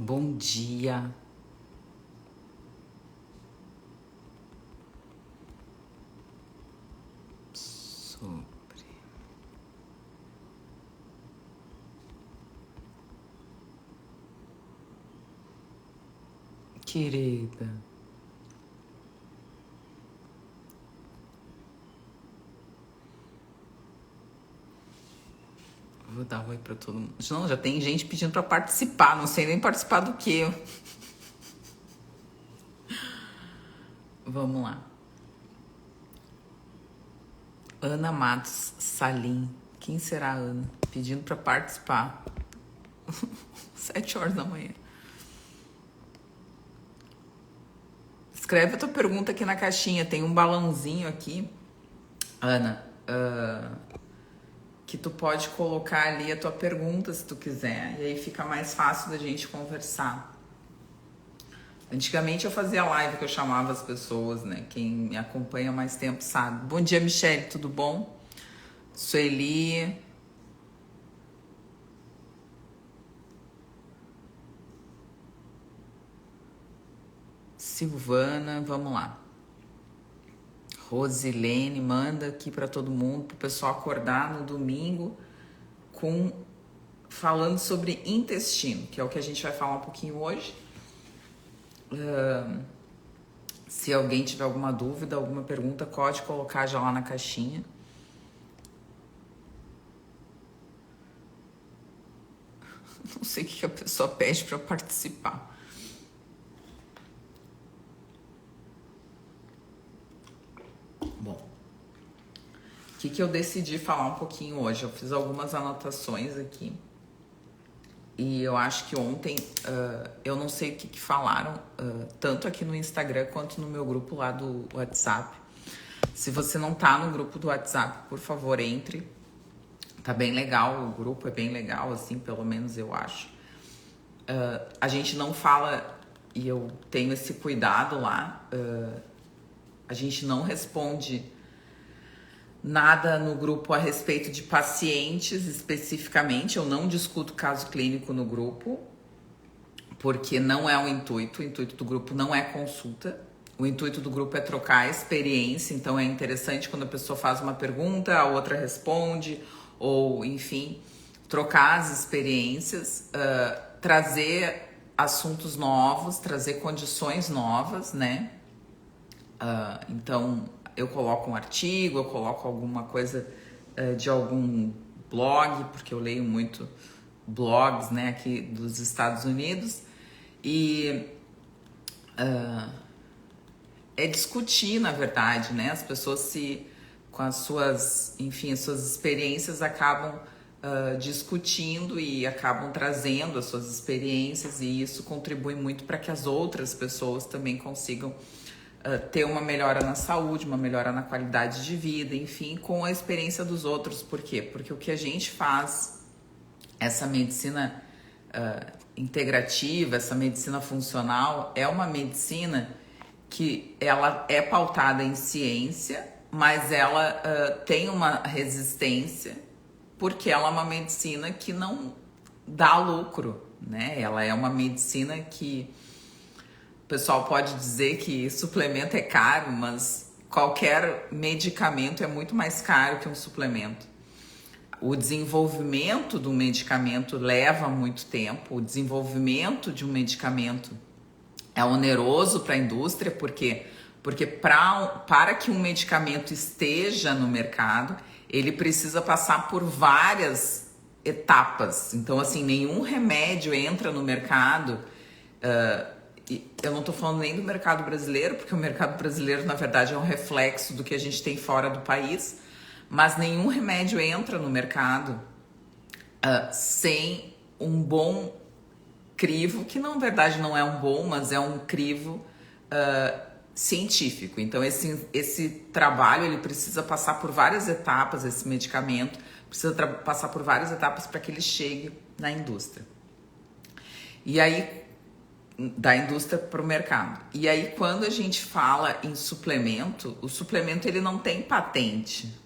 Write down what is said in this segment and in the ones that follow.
Bom dia. Sobre. Querida. Vou dar oi pra todo mundo. Não, já tem gente pedindo pra participar. Não sei nem participar do quê. Vamos lá. Ana Matos Salim. Quem será a Ana? Pedindo pra participar. 7 horas da manhã. Escreve a tua pergunta aqui na caixinha. Tem um balãozinho aqui, Ana, que tu pode colocar ali a tua pergunta se tu quiser. E aí fica mais fácil da gente conversar. Antigamente eu fazia live que eu chamava as pessoas, né? Quem me acompanha há mais tempo sabe. Bom dia, Michele, tudo bom? Sueli. Silvana, vamos lá. Rosilene, manda aqui para todo mundo, pro pessoal acordar no domingo falando sobre intestino, que é o que a gente vai falar um pouquinho hoje. Se alguém tiver alguma dúvida, alguma pergunta, pode colocar já lá na caixinha. Não sei o que a pessoa pede para participar. Bom, o que eu decidi falar um pouquinho hoje? Eu fiz algumas anotações aqui. E eu acho que ontem, eu não sei o que falaram, tanto aqui no Instagram quanto no meu grupo lá do WhatsApp. Se você não tá no grupo do WhatsApp, por favor, entre. Tá bem legal, o grupo é bem legal, assim, pelo menos eu acho. A gente não fala, e eu tenho esse cuidado lá, a gente não responde nada no grupo a respeito de pacientes especificamente. Eu não discuto caso clínico no grupo, porque não é o intuito do grupo não é consulta. O intuito do grupo é trocar experiência, então é interessante quando a pessoa faz uma pergunta, a outra responde, ou enfim, trocar as experiências, trazer assuntos novos, trazer condições novas, né? Então, eu coloco um artigo, eu coloco alguma coisa de algum blog, porque eu leio muito blogs, né, aqui dos Estados Unidos, e é discutir, na verdade, né, as pessoas com as suas, enfim, as suas experiências acabam discutindo e acabam trazendo as suas experiências, e isso contribui muito para que as outras pessoas também consigam ter uma melhora na saúde, uma melhora na qualidade de vida, enfim, com a experiência dos outros. Por quê? Porque o que a gente faz, essa medicina integrativa, essa medicina funcional, é uma medicina que ela é pautada em ciência, mas ela tem uma resistência, porque ela é uma medicina que não dá lucro, né? Ela é uma medicina que o pessoal pode dizer que suplemento é caro, mas qualquer medicamento é muito mais caro que um suplemento. O desenvolvimento do medicamento leva muito tempo. O desenvolvimento de um medicamento é oneroso para a indústria, porque para que um medicamento esteja no mercado, ele precisa passar por várias etapas. Então, assim, nenhum remédio entra no mercado. Eu não estou falando nem do mercado brasileiro, porque o mercado brasileiro, na verdade, é um reflexo do que a gente tem fora do país, mas nenhum remédio entra no mercado sem um bom crivo, que na verdade não é um bom, mas é um crivo científico. Então, esse trabalho, ele precisa passar por várias etapas, esse medicamento precisa passar por várias etapas para que ele chegue na indústria. E aí, da indústria para o mercado. E aí, quando a gente fala em suplemento, o suplemento ele não tem patente,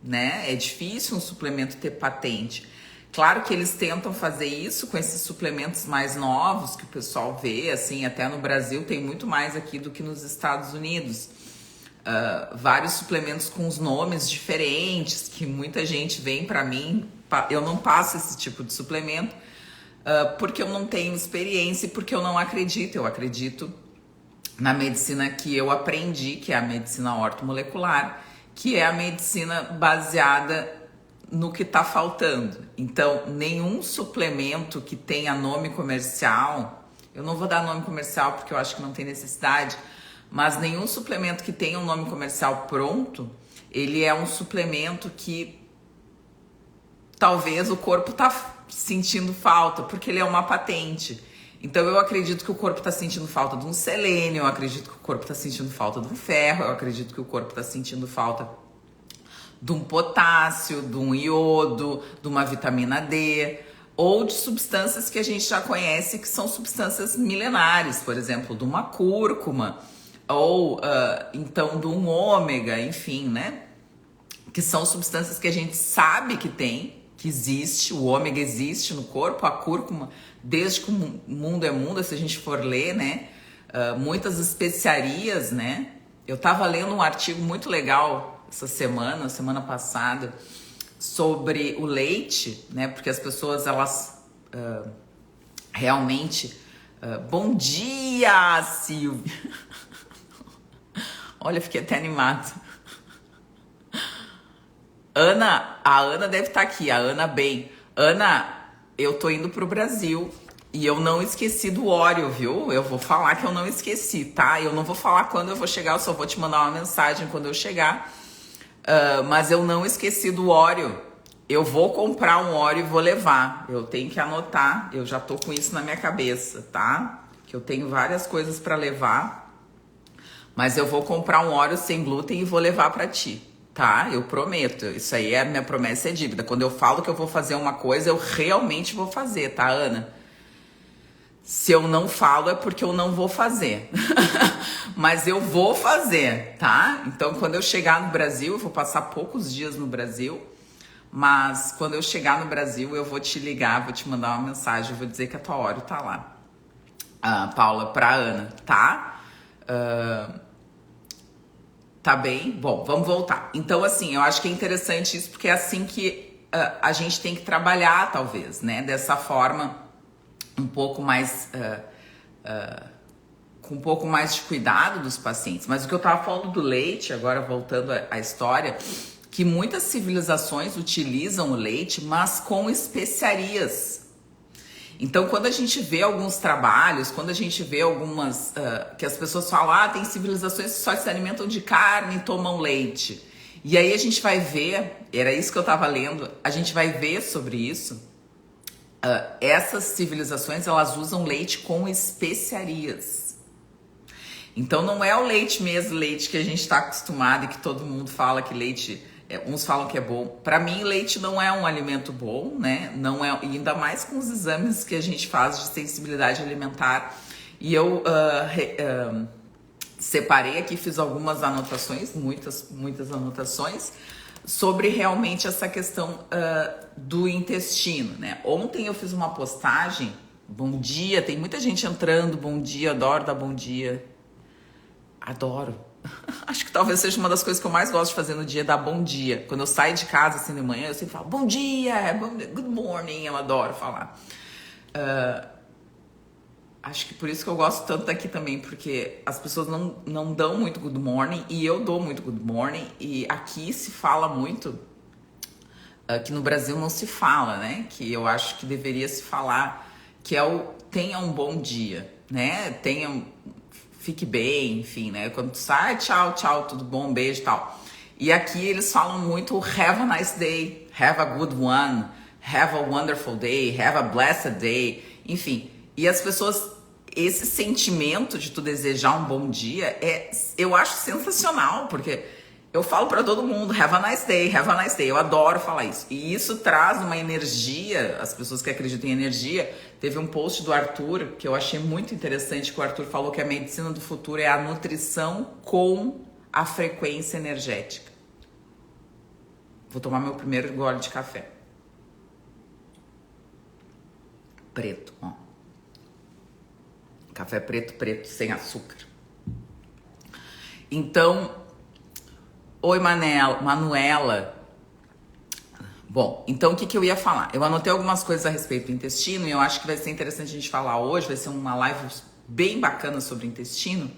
né? É difícil um suplemento ter patente. Claro que eles tentam fazer isso com esses suplementos mais novos que o pessoal vê, assim, até no Brasil tem muito mais aqui do que nos Estados Unidos. Vários suplementos com os nomes diferentes, que muita gente vem para mim. Eu não passo esse tipo de suplemento porque eu não tenho experiência e porque eu não acredito. Eu acredito na medicina que eu aprendi, que é a medicina ortomolecular, que é a medicina baseada no que está faltando. Então, nenhum suplemento que tenha nome comercial, eu não vou dar nome comercial porque eu acho que não tem necessidade, mas nenhum suplemento que tenha um nome comercial pronto, ele é um suplemento que talvez o corpo tá sentindo falta, porque ele é uma patente. Então eu acredito que o corpo está sentindo falta de um selênio, eu acredito que o corpo está sentindo falta de um ferro, eu acredito que o corpo está sentindo falta de um potássio, de um iodo, de uma vitamina D, ou de substâncias que a gente já conhece que são substâncias milenares, por exemplo, de uma cúrcuma, ou então de um ômega, enfim, né? Que são substâncias que a gente sabe que tem, que existe, o ômega existe no corpo, a cúrcuma, desde que o mundo é mundo, se a gente for ler, né? Muitas especiarias, né? Eu estava lendo um artigo muito legal essa semana passada, sobre o leite, né? Porque as pessoas, elas realmente... bom dia, Silvia! Olha, fiquei até animada. A Ana deve estar aqui, a Ana bem. Ana, eu tô indo pro Brasil e eu não esqueci do Oreo, viu? Eu vou falar que eu não esqueci, tá? Eu não vou falar quando eu vou chegar, eu só vou te mandar uma mensagem quando eu chegar. Mas eu não esqueci do Oreo. Eu vou comprar um Oreo e vou levar. Eu tenho que anotar, eu já tô com isso na minha cabeça, tá? Que eu tenho várias coisas para levar. Mas eu vou comprar um Oreo sem glúten e vou levar para ti, tá? Eu prometo. Isso aí é minha promessa, é dívida. Quando eu falo que eu vou fazer uma coisa, eu realmente vou fazer, tá, Ana? Se eu não falo é porque eu não vou fazer. Mas eu vou fazer, tá? Então, quando eu chegar no Brasil, eu vou passar poucos dias no Brasil. Mas quando eu chegar no Brasil, eu vou te ligar, vou te mandar uma mensagem, vou dizer que a tua Oreo tá lá. Paula, pra Ana, tá? Tá bem? Bom, vamos voltar. Então, assim, eu acho que é interessante isso, porque é assim que a gente tem que trabalhar, talvez, né? Dessa forma, um pouco mais... com um pouco mais de cuidado dos pacientes. Mas o que eu tava falando do leite, agora voltando à história, que muitas civilizações utilizam o leite, mas com especiarias. Então, quando a gente vê alguns trabalhos, quando a gente vê algumas... que as pessoas falam, tem civilizações que só se alimentam de carne e tomam leite. E aí a gente vai ver, era isso que eu tava lendo, a gente vai ver sobre isso. Essas civilizações, elas usam leite com especiarias. Então não é o leite mesmo, leite que a gente está acostumado e que todo mundo fala que leite, uns falam que é bom. Para mim, leite não é um alimento bom, né? Não é, e ainda mais com os exames que a gente faz de sensibilidade alimentar. E eu separei aqui, fiz algumas anotações, muitas anotações, sobre realmente essa questão do intestino, né? Ontem eu fiz uma postagem, bom dia, tem muita gente entrando, bom dia, adoro dar bom dia. Adoro. Acho que talvez seja uma das coisas que eu mais gosto de fazer no dia, dar bom dia. Quando eu saio de casa assim de manhã, eu sempre falo bom dia, good morning, eu adoro falar. Acho que por isso que eu gosto tanto daqui também, porque as pessoas não dão muito good morning e eu dou muito good morning. E aqui se fala muito, que no Brasil não se fala, né? Que eu acho que deveria se falar, que é o tenha um bom dia, né? Fique bem, enfim, né? Quando tu sai, tchau, tudo bom, beijo e tal. E aqui eles falam muito have a nice day, have a good one, have a wonderful day, have a blessed day, enfim. E as pessoas, esse sentimento de tu desejar um bom dia, eu acho sensacional, porque eu falo pra todo mundo, have a nice day, eu adoro falar isso. E isso traz uma energia, as pessoas que acreditam em energia, teve um post do Arthur, que eu achei muito interessante, que o Arthur falou que a medicina do futuro é a nutrição com a frequência energética. Vou tomar meu primeiro gole de café. preto, ó. Café preto, sem açúcar. Então, oi Manuela. Bom, então o que eu ia falar? Eu anotei algumas coisas a respeito do intestino e eu acho que vai ser interessante a gente falar hoje, vai ser uma live bem bacana sobre o intestino.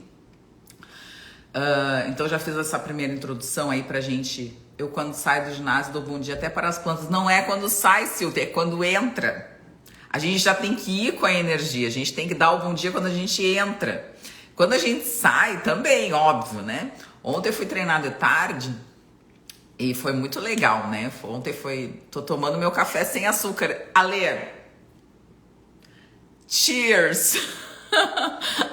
Então já fiz essa primeira introdução aí pra gente. Eu quando saio do ginásio dou bom dia até para as plantas. Não é quando sai, Silvia, é quando entra. A gente já tem que ir com a energia, a gente tem que dar o bom dia quando a gente entra. Quando a gente sai também, óbvio, né? Ontem eu fui treinar de tarde e foi muito legal, né? Tô tomando meu café sem açúcar. Ale, cheers!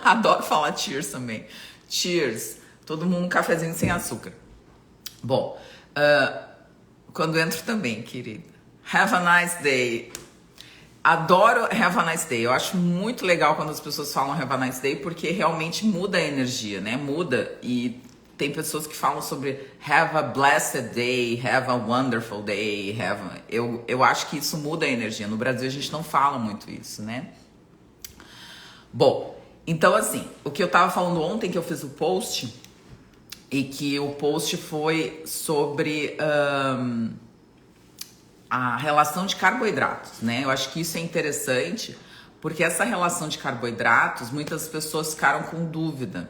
Adoro falar cheers também. Cheers! Todo mundo um cafezinho sem açúcar. Bom, quando entro também, querida. Have a nice day. Adoro have a nice day. Eu acho muito legal quando as pessoas falam have a nice day, porque realmente muda a energia, né? Muda. E tem pessoas que falam sobre have a blessed day, have a wonderful day, eu acho que isso muda a energia. No Brasil a gente não fala muito isso, né? Bom, então assim, o que eu tava falando ontem que eu fiz o post, e que o post foi sobre a relação de carboidratos, né? Eu acho que isso é interessante, porque essa relação de carboidratos, muitas pessoas ficaram com dúvida.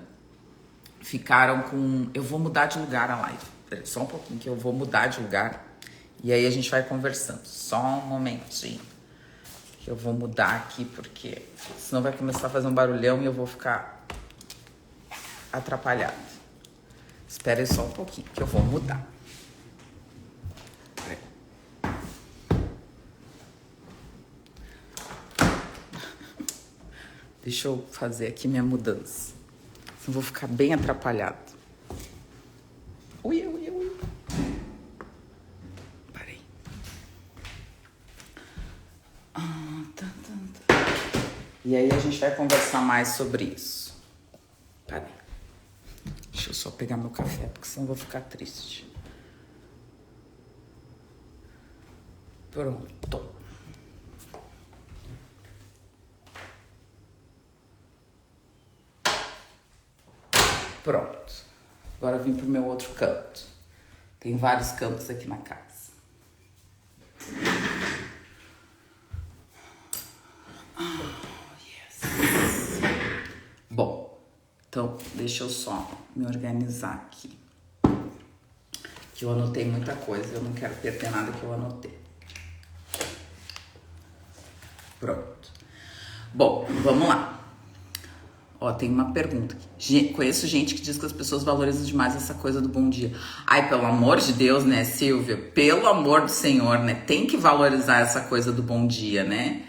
Eu vou mudar de lugar a live. Peraí, só um pouquinho que eu vou mudar de lugar. E aí a gente vai conversando. Só um momentinho. Que eu vou mudar aqui, porque senão vai começar a fazer um barulhão e eu vou ficar atrapalhado. Espera aí só um pouquinho, que eu vou mudar. Deixa eu fazer aqui minha mudança. Eu vou ficar bem atrapalhado. Ui. Parei. E aí a gente vai conversar mais sobre isso. Parei. Deixa eu só pegar meu café, porque senão eu vou ficar triste. Pronto. Pronto. Agora eu vim pro meu outro canto. Tem vários cantos aqui na casa. Yes. Bom, então deixa eu só me organizar aqui. Que eu anotei muita coisa, eu não quero perder nada que eu anotei. Pronto. Bom, vamos lá. Ó, tem uma pergunta aqui. Conheço gente que diz que as pessoas valorizam demais essa coisa do bom dia. Ai, pelo amor de Deus, né, Silvia? Pelo amor do Senhor, né? Tem que valorizar essa coisa do bom dia, né?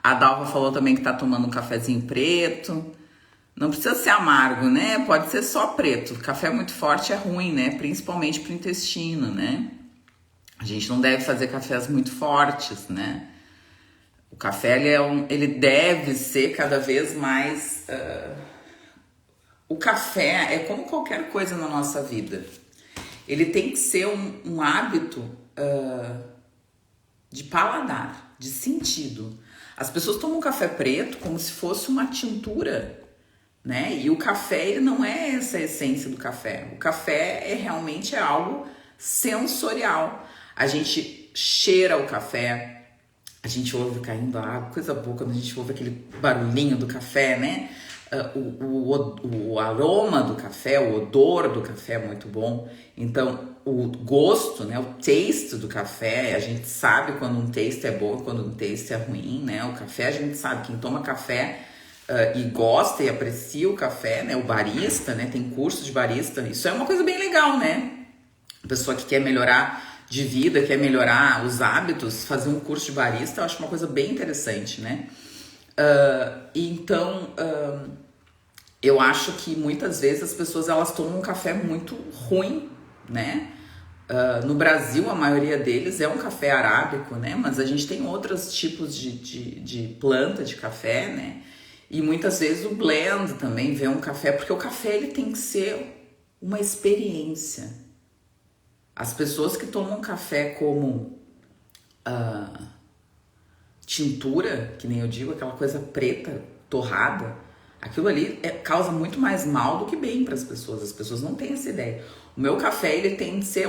A Dalva falou também que tá tomando um cafezinho preto. Não precisa ser amargo, né? Pode ser só preto. Café muito forte é ruim, né? Principalmente pro intestino, né? A gente não deve fazer cafés muito fortes, né? O café, ele deve ser cada vez mais... O café é como qualquer coisa na nossa vida. Ele tem que ser um hábito de paladar, de sentido. As pessoas tomam café preto como se fosse uma tintura, né? E o café, ele não é essa a essência do café. O café realmente é algo sensorial. A gente cheira o café, a gente ouve caindo a água, coisa boa quando a gente ouve aquele barulhinho do café, né? O aroma do café, o odor do café é muito bom. Então, o gosto, né? O taste do café, a gente sabe quando um taste é bom e quando um taste é ruim, né? O café, a gente sabe, quem toma café e gosta e aprecia o café, né? O barista, né? Tem curso de barista, isso é uma coisa bem legal, né? A pessoa que quer melhorar de vida, quer melhorar os hábitos, fazer um curso de barista, eu acho uma coisa bem interessante, né? Então, eu acho que muitas vezes as pessoas, elas tomam um café muito ruim, né? No Brasil, a maioria deles é um café arábico, né? Mas a gente tem outros tipos de planta de café, né? E muitas vezes o blend também vê um café, porque o café, ele tem que ser uma experiência. As pessoas que tomam café como tintura, que nem eu digo, aquela coisa preta, torrada, aquilo ali causa muito mais mal do que bem para as pessoas não têm essa ideia. O meu café, ele tem de ser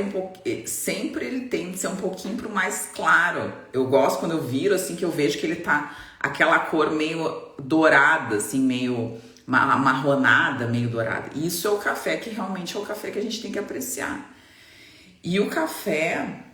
sempre ele tem de ser um pouquinho pro mais claro. Eu gosto quando eu viro, assim, que eu vejo que ele tá aquela cor meio dourada, assim, meio amarronada, meio dourada. Isso é o café que realmente é o café que a gente tem que apreciar. E o café,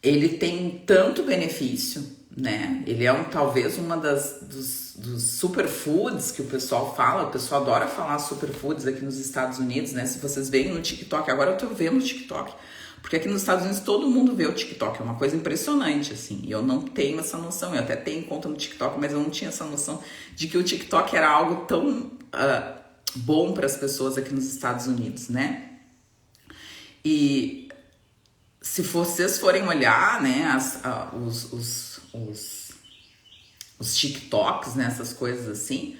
ele tem tanto benefício, né? Ele é talvez uma dos superfoods que o pessoal fala. O pessoal adora falar superfoods aqui nos Estados Unidos, né? Se vocês veem no TikTok, agora eu tô vendo o TikTok, porque aqui nos Estados Unidos todo mundo vê o TikTok, é uma coisa impressionante, assim. E eu não tenho essa noção, eu até tenho conta no TikTok, mas eu não tinha essa noção de que o TikTok era algo tão bom para as pessoas aqui nos Estados Unidos, né? E se vocês forem olhar, né, os TikToks, né, essas coisas assim,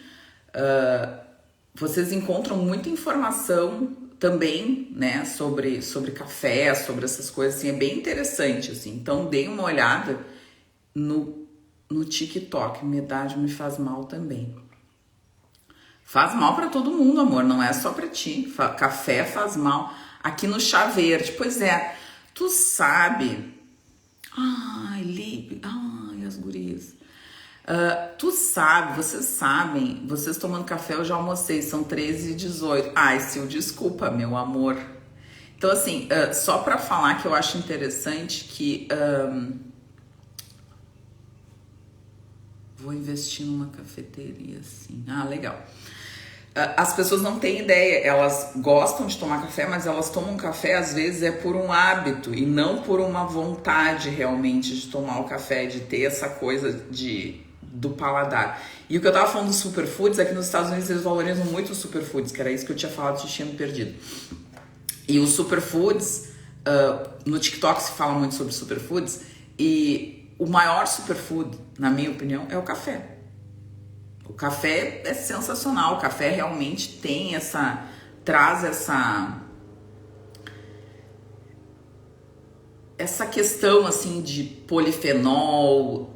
vocês encontram muita informação também, né, sobre café, sobre essas coisas, assim, é bem interessante, assim. Então, deem uma olhada no TikTok. Medade me faz mal também. Faz mal pra todo mundo, amor, não é só pra ti. Café faz mal. Aqui no chá verde, pois é, tu sabe... Ai, Lipe, ai, as gurias... vocês sabem, vocês tomando café, eu já almocei, são 13h18. Ai, Sil, desculpa, meu amor. Então, assim, só pra falar que eu acho interessante que vou investir numa cafeteria, assim. Ah, legal. As pessoas não têm ideia, elas gostam de tomar café, mas elas tomam café às vezes por um hábito e não por uma vontade realmente de tomar o café, de ter essa coisa do paladar. E o que eu tava falando dos superfoods, aqui nos Estados Unidos eles valorizam muito os superfoods, que era isso que eu tinha falado, tinha me perdido. E os superfoods, no TikTok se fala muito sobre superfoods, e o maior superfood, na minha opinião, é o café. O café é sensacional, o café realmente tem traz essa questão assim de polifenol,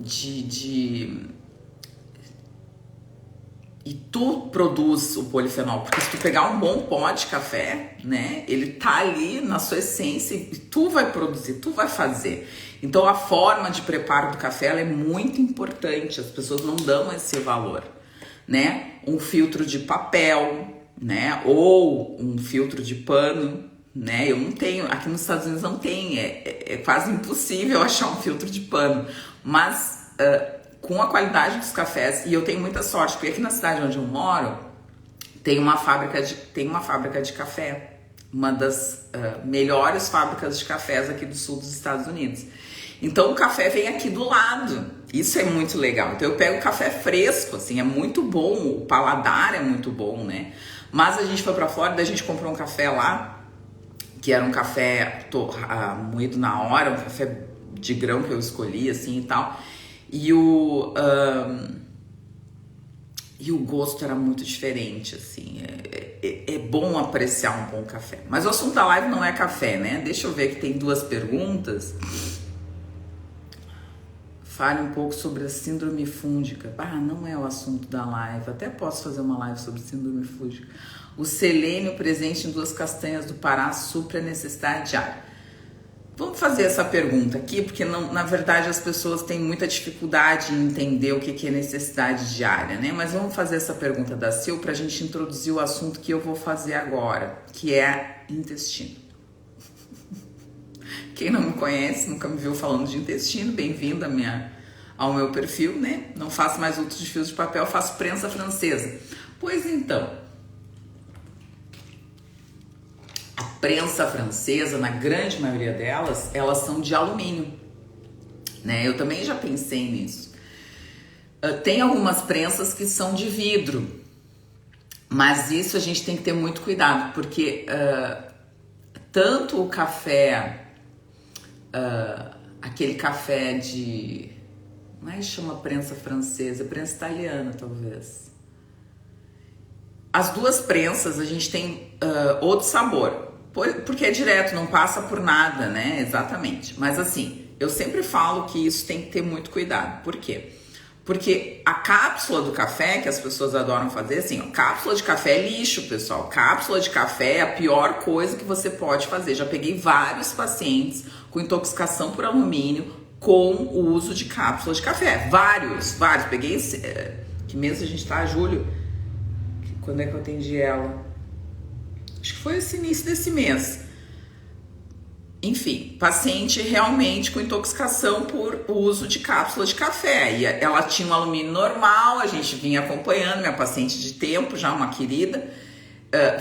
e tu produz o polifenol, porque se tu pegar um bom pó de café, né, ele tá ali na sua essência e tu vai produzir, tu vai fazer. Então a forma de preparo do café ela é muito importante, as pessoas não dão esse valor, né? Um filtro de papel, né, ou um filtro de pano, né? Eu não tenho, aqui nos Estados Unidos não tem, é quase impossível achar um filtro de pano, mas com a qualidade dos cafés, e eu tenho muita sorte, porque aqui na cidade onde eu moro tem uma fábrica de café, uma das melhores fábricas de cafés aqui do sul dos Estados Unidos. Então o café vem aqui do lado, isso é muito legal. Então eu pego café fresco, assim, é muito bom, o paladar é muito bom, né? Mas a gente foi pra Flórida, a gente comprou um café lá, que era um café moído na hora, um café de grão que eu escolhi, assim, e tal. E o gosto era muito diferente, assim. É bom apreciar um bom café. Mas o assunto da live não é café, né? Deixa eu ver que tem 2 perguntas. Fale um pouco sobre a síndrome fúngica. Não é o assunto da live. Até posso fazer uma live sobre síndrome fúngica. O selênio presente em 2 castanhas do Pará supre a necessidade diária. Vamos fazer essa pergunta aqui, porque não, na verdade as pessoas têm muita dificuldade em entender o que é necessidade diária, né? Mas vamos fazer essa pergunta da Sil para a gente introduzir o assunto que eu vou fazer agora, que é intestino. Quem não me conhece, nunca me viu falando de intestino, bem-vindo ao meu perfil, né? Não faço mais outros de fios de papel, faço prensa francesa. Pois então, a prensa francesa, na grande maioria delas, elas são de alumínio, né? Eu também já pensei nisso. Tem algumas prensas que são de vidro, mas isso a gente tem que ter muito cuidado, porque tanto o café... aquele café de... Não é que chama prensa francesa, é prensa italiana, talvez. As 2 prensas, a gente tem outro sabor. Porque é direto, não passa por nada, né? Exatamente. Mas assim, eu sempre falo que isso tem que ter muito cuidado. Por quê? Porque a cápsula do café, que as pessoas adoram fazer, assim, ó, cápsula de café é lixo, pessoal. Cápsula de café é a pior coisa que você pode fazer. Já peguei vários pacientes com intoxicação por alumínio com o uso de cápsula de café. Vários. Peguei esse... Que mês a gente tá? Julho? Quando é que eu atendi ela? Acho que foi esse início desse mês. Enfim, paciente realmente com intoxicação por uso de cápsula de café. E ela tinha um alumínio normal, a gente vinha acompanhando, minha paciente de tempo, já uma querida,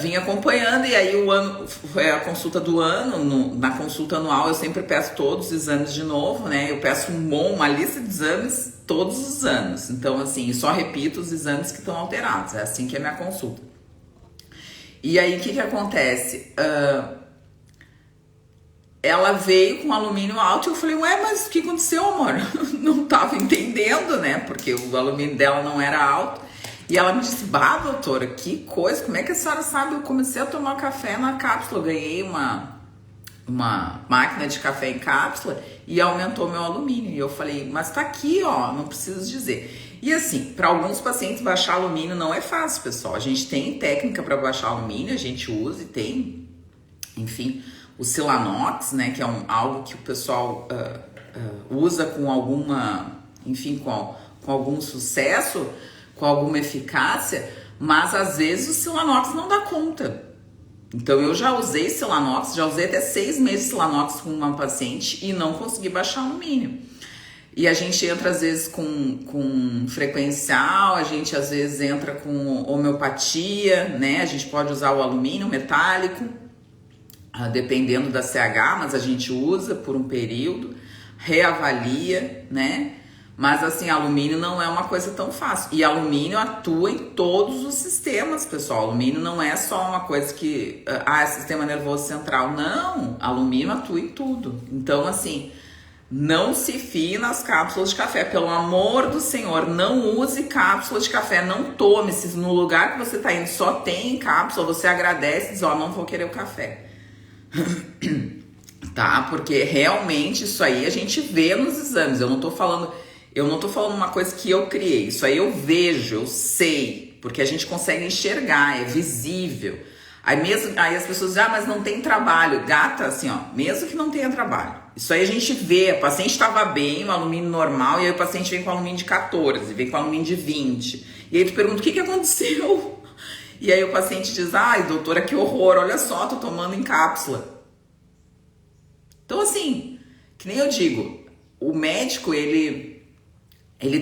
vinha acompanhando, e aí o ano foi a consulta do ano. Na consulta anual eu sempre peço todos os exames de novo, né? Eu peço uma lista de exames todos os anos. Então, assim, só repito os exames que estão alterados. É assim que é a minha consulta. E aí, o que acontece? Ela veio com alumínio alto e eu falei, ué, mas o que aconteceu, amor? Não tava entendendo, né? Porque o alumínio dela não era alto. E ela me disse, bah, doutora, que coisa, como é que a senhora sabe? Eu comecei a tomar café na cápsula, eu ganhei uma máquina de café em cápsula e aumentou meu alumínio. E eu falei, mas tá aqui, ó, não preciso dizer. E assim, para alguns pacientes baixar alumínio não é fácil, pessoal. A gente tem técnica para baixar alumínio, a gente usa e tem, enfim... O Silanox, né, que é algo que o pessoal usa com alguma, enfim, com algum sucesso, com alguma eficácia, mas às vezes o Silanox não dá conta. Então eu já usei Silanox, já usei até 6 meses de Silanox com uma paciente e não consegui baixar alumínio. E a gente entra às vezes com frequencial, a gente às vezes entra com homeopatia, né, a gente pode usar o alumínio metálico, dependendo da CH, mas a gente usa por um período, reavalia, né? Mas assim, alumínio não é uma coisa tão fácil. E alumínio atua em todos os sistemas, pessoal. Alumínio não é só uma coisa que... é sistema nervoso central. Não, alumínio atua em tudo. Então, assim, não se fie nas cápsulas de café. Pelo amor do Senhor, não use cápsula de café. Não tome. Se no lugar que você tá indo só tem cápsula, você agradece e diz, ó, não vou querer o café. Tá? Porque realmente isso aí a gente vê nos exames. Eu não tô falando uma coisa que eu criei. Isso aí eu vejo, eu sei, porque a gente consegue enxergar, é visível. Aí as pessoas dizem, mas não tem trabalho. Gata, assim, ó, mesmo que não tenha trabalho. Isso aí a gente vê, a paciente estava bem, o alumínio normal, e aí o paciente vem com alumínio de 14, vem com alumínio de 20. E aí tu pergunta, o que aconteceu? E aí o paciente diz, ai, doutora, que horror, olha só, tô tomando em cápsula. Então, assim, que nem eu digo, o médico, ele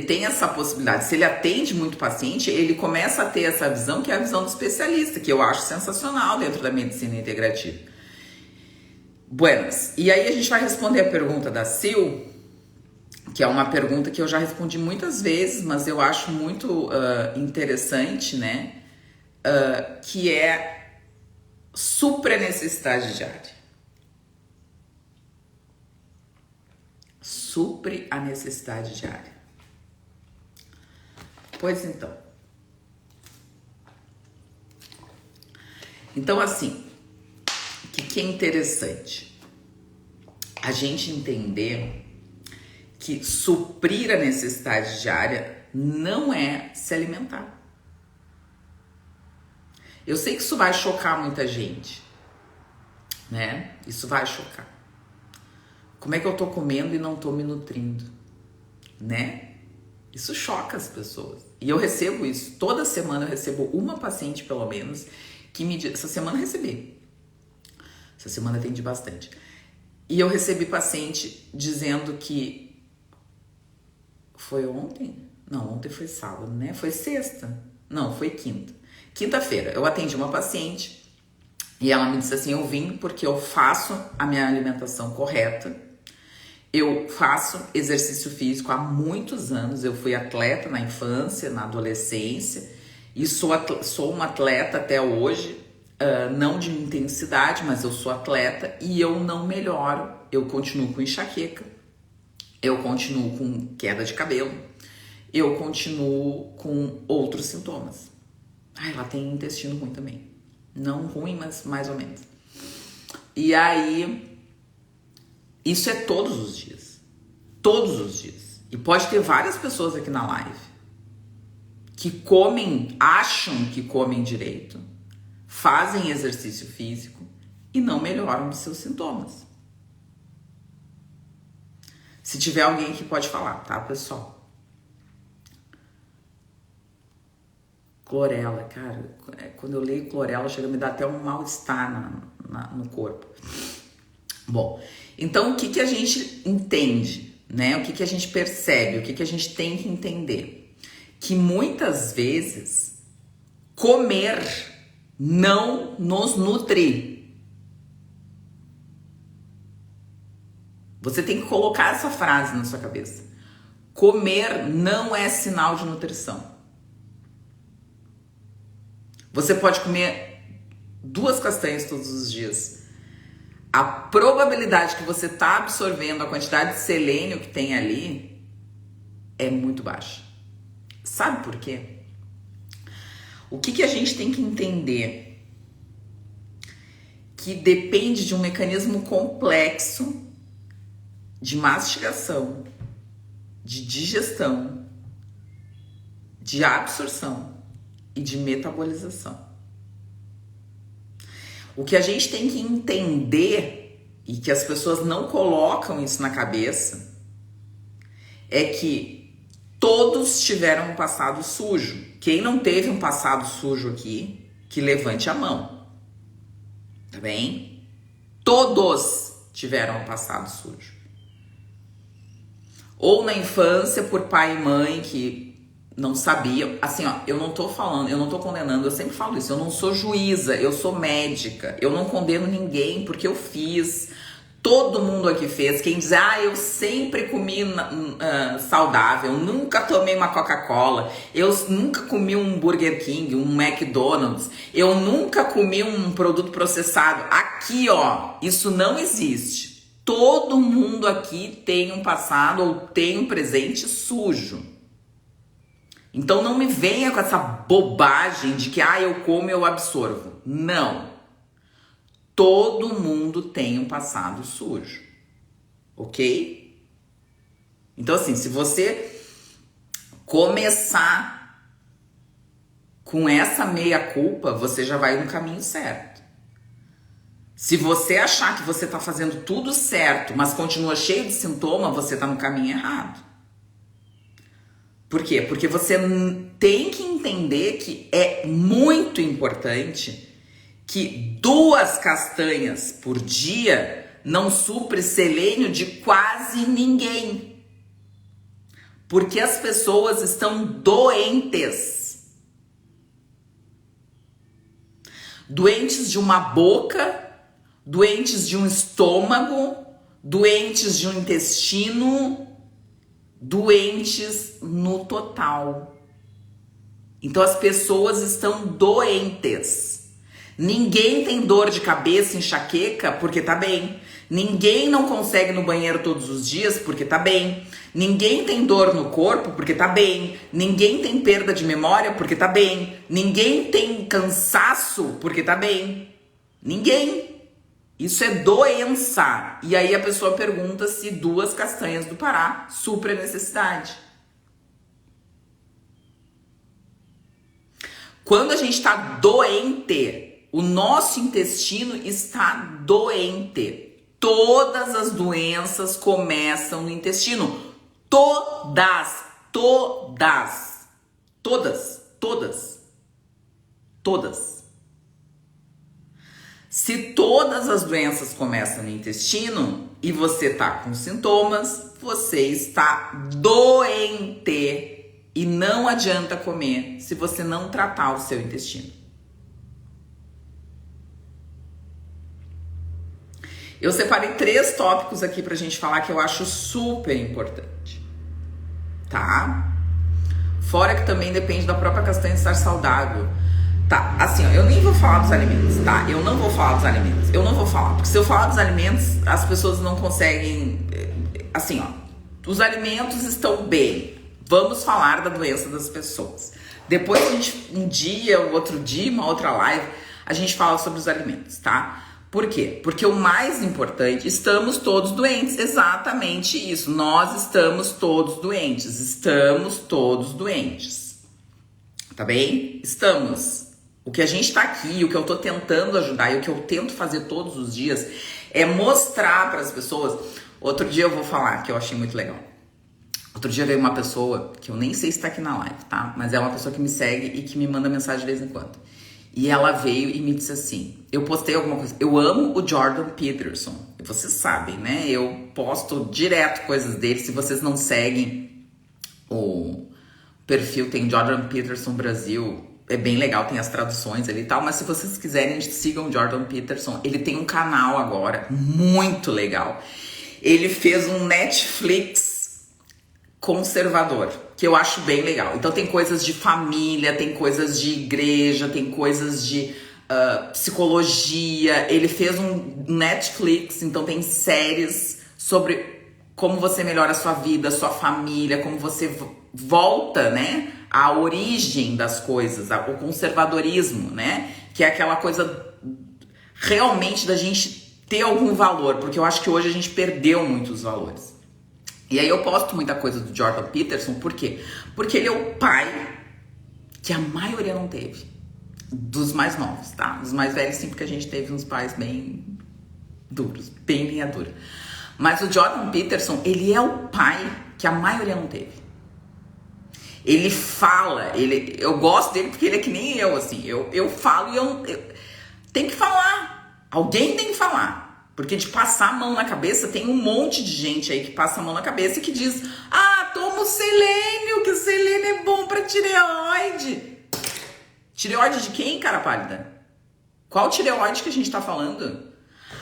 tem essa possibilidade. Se ele atende muito paciente, ele começa a ter essa visão, que é a visão do especialista, que eu acho sensacional dentro da medicina integrativa. Buenas. E aí a gente vai responder a pergunta da Sil, que é uma pergunta que eu já respondi muitas vezes, mas eu acho muito interessante, né? Que é supra-necessidade diária. Supre a necessidade diária. Pois então. Então, assim, o que é interessante? A gente entender que suprir a necessidade diária não é se alimentar. Eu sei que isso vai chocar muita gente, né? Isso vai chocar. Como é que eu tô comendo e não tô me nutrindo, né? Isso choca as pessoas. E eu recebo isso. Toda semana eu recebo uma paciente, pelo menos, que me diz... Essa semana eu recebi. Essa semana eu atendi bastante. E eu recebi paciente dizendo que... Foi ontem? Não, ontem foi sábado, né? Foi sexta? Não, foi quinta. Quinta-feira, eu atendi uma paciente e ela me disse assim, eu vim porque eu faço a minha alimentação correta, eu faço exercício físico há muitos anos, eu fui atleta na infância, na adolescência e sou uma atleta até hoje, não de intensidade, mas eu sou atleta e eu não melhoro, eu continuo com enxaqueca, eu continuo com queda de cabelo, eu continuo com outros sintomas. Ela tem intestino ruim também. Não ruim, mas mais ou menos. E aí, isso é todos os dias. Todos os dias. E pode ter várias pessoas aqui na live que comem, acham que comem direito, fazem exercício físico e não melhoram os seus sintomas. Se tiver alguém que pode falar, tá, pessoal? Clorela, cara, quando eu leio clorela, chega a me dar até um mal-estar no corpo. Bom, então o que a gente entende, né? O que a gente percebe, o que a gente tem que entender? Que muitas vezes comer não nos nutre. Você tem que colocar essa frase na sua cabeça. Comer não é sinal de nutrição. Você pode comer 2 castanhas todos os dias. A probabilidade que você está absorvendo a quantidade de selênio que tem ali é muito baixa. Sabe por quê? O que a gente tem que entender? Que depende de um mecanismo complexo de mastigação, de digestão, de absorção e de metabolização. O que a gente tem que entender, e que as pessoas não colocam isso na cabeça, é que todos tiveram um passado sujo. Quem não teve um passado sujo aqui, que levante a mão. Tá bem? Todos tiveram um passado sujo. Ou na infância, por pai e mãe que não sabiam. Assim, ó, eu não tô falando, eu não tô condenando, eu sempre falo isso. Eu não sou juíza, eu sou médica. Eu não condeno ninguém porque eu fiz. Todo mundo aqui fez. Quem diz, eu sempre comi saudável, nunca tomei uma Coca-Cola, eu nunca comi um Burger King, um McDonald's, eu nunca comi um produto processado. Aqui, ó, isso não existe. Todo mundo aqui tem um passado ou tem um presente sujo. Então não me venha com essa bobagem de que, eu como e eu absorvo. Não. Todo mundo tem um passado sujo, ok? Então assim, se você começar com essa meia-culpa, você já vai no caminho certo. Se você achar que você tá fazendo tudo certo, mas continua cheio de sintoma, você tá no caminho errado. Por quê? Porque você tem que entender que é muito importante que 2 castanhas por dia não supre selênio de quase ninguém. Porque as pessoas estão doentes. Doentes de uma boca, doentes de um estômago, doentes de um intestino, doentes no total. Então as pessoas estão doentes. Ninguém tem dor de cabeça, enxaqueca, porque tá bem. Ninguém não consegue ir no banheiro todos os dias porque tá bem. Ninguém tem dor no corpo porque tá bem. Ninguém tem perda de memória porque tá bem. Ninguém tem cansaço porque tá bem. Ninguém. Isso é doença. E aí a pessoa pergunta se 2 castanhas do Pará supre a necessidade. Quando a gente tá doente, o nosso intestino está doente. Todas as doenças começam no intestino. Todas. Se todas as doenças começam no intestino e você tá com sintomas, você está doente. E não adianta comer se você não tratar o seu intestino. Eu separei 3 tópicos aqui pra gente falar que eu acho super importante, tá? Fora que também depende da própria castanha estar saudável. Tá, assim, ó, eu nem vou falar dos alimentos, tá? Eu não vou falar dos alimentos. Eu não vou falar, porque se eu falar dos alimentos, as pessoas não conseguem... Assim, ó, os alimentos estão bem. Vamos falar da doença das pessoas. Depois a gente, um dia, outro dia, uma outra live, a gente fala sobre os alimentos, tá? Por quê? Porque o mais importante, estamos todos doentes. Exatamente isso. Nós estamos todos doentes. Estamos todos doentes. Tá bem? Estamos. O que a gente tá aqui, o que eu tô tentando ajudar e o que eu tento fazer todos os dias é mostrar para as pessoas. Outro dia eu vou falar que eu achei muito legal. Outro dia veio uma pessoa que eu nem sei se tá aqui na live, tá? Mas é uma pessoa que me segue e que me manda mensagem de vez em quando. E ela veio e me disse assim, eu postei alguma coisa, eu amo o Jordan Peterson, e vocês sabem, né? Eu posto direto coisas dele, se vocês não seguem o perfil, tem Jordan Peterson Brasil, é bem legal, tem as traduções ali e tal, mas se vocês quiserem, sigam o Jordan Peterson, ele tem um canal agora, muito legal. Ele fez um Netflix conservador, que eu acho bem legal. Então tem coisas de família, tem coisas de igreja, tem coisas de psicologia. Ele fez um Netflix, então tem séries sobre como você melhora a sua vida, a sua família, como você volta, né, à origem das coisas, o conservadorismo, né, que é aquela coisa realmente da gente ter algum valor, porque eu acho que hoje a gente perdeu muitos valores. E aí eu posto muita coisa do Jordan Peterson, por quê? Porque ele é o pai que a maioria não teve. Dos mais novos, tá? Dos mais velhos sim, porque a gente teve uns pais bem duros, bem linha dura. Mas o Jordan Peterson, ele é o pai que a maioria não teve. Ele fala, eu gosto dele porque ele é que nem eu, assim. Eu falo e eu tem que falar. Alguém tem que falar. Porque de passar a mão na cabeça, tem um monte de gente aí que passa a mão na cabeça e que diz: ah, toma o selênio, que o selênio é bom pra tireoide. Tireoide de quem, cara pálida? Qual tireoide que a gente tá falando?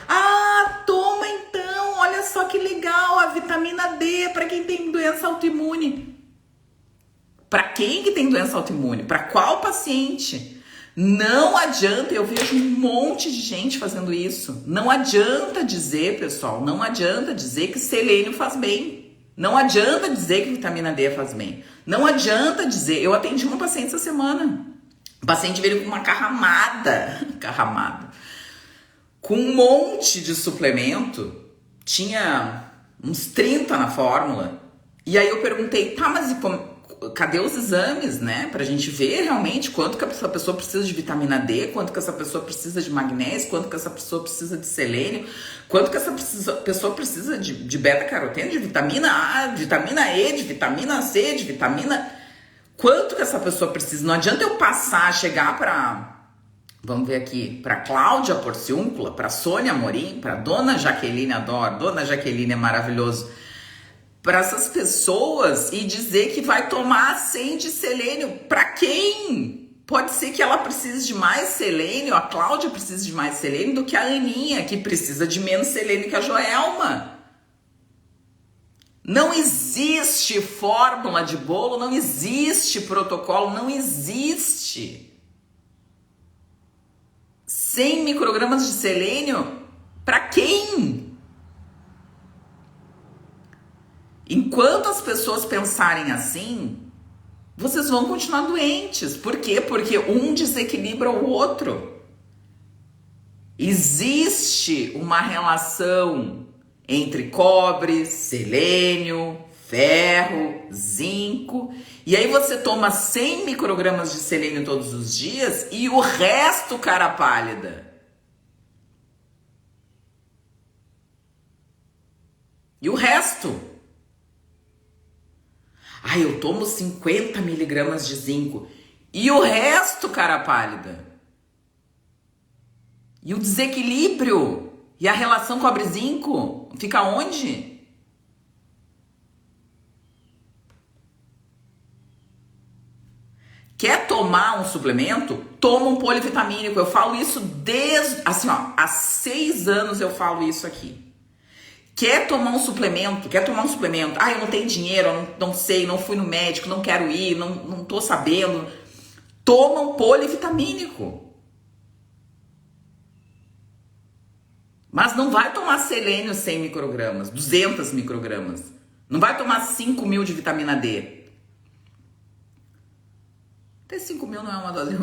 Ah, toma então, olha só que legal, a vitamina D pra quem tem doença autoimune. Pra quem que tem doença autoimune? Pra qual paciente? Não adianta, eu vejo um monte de gente fazendo isso. Não adianta dizer, pessoal, não adianta dizer que selênio faz bem. Não adianta dizer que vitamina D faz bem. Não adianta dizer, eu atendi uma paciente essa semana. O paciente veio com uma carramada, com um monte de suplemento, tinha uns 30 na fórmula. E aí eu perguntei, tá, mas cadê os exames, né? Pra gente ver realmente quanto que essa pessoa precisa de vitamina D, quanto que essa pessoa precisa de magnésio, quanto que essa pessoa precisa de selênio, quanto que essa pessoa precisa de beta-caroteno, de vitamina A, de vitamina E, de vitamina C, de vitamina... Quanto que essa pessoa precisa? Não adianta eu chegar pra... Vamos ver aqui, pra Cláudia Porciúncula, pra Sônia Amorim, pra Dona Jaqueline, adoro, Dona Jaqueline é maravilhoso, para essas pessoas e dizer que vai tomar 100 de selênio. Para quem? Pode ser que ela precise de mais selênio, a Cláudia precise de mais selênio do que a Aninha, que precisa de menos selênio que a Joelma. Não existe fórmula de bolo, não existe protocolo, não existe. 100 microgramas de selênio? Para quem? Enquanto as pessoas pensarem assim, vocês vão continuar doentes. Por quê? Porque um desequilibra o outro. Existe uma relação entre cobre, selênio, ferro, zinco. E aí você toma 100 microgramas de selênio todos os dias e o resto, cara pálida. E o resto? Ah, eu tomo 50 miligramas de zinco. E o resto, cara pálida? E o desequilíbrio? E a relação cobre-zinco? Fica onde? Quer tomar um suplemento? Toma um polivitamínico. Eu falo isso desde... Assim, ó, há 6 anos eu falo isso aqui. Quer tomar um suplemento? Ah, eu não tenho dinheiro, eu não sei, não fui no médico, não quero ir, não tô sabendo. Toma um polivitamínico. Mas não vai tomar selênio 100 microgramas, 200 microgramas. Não vai tomar 5.000 de vitamina D. Até 5.000 não é uma dose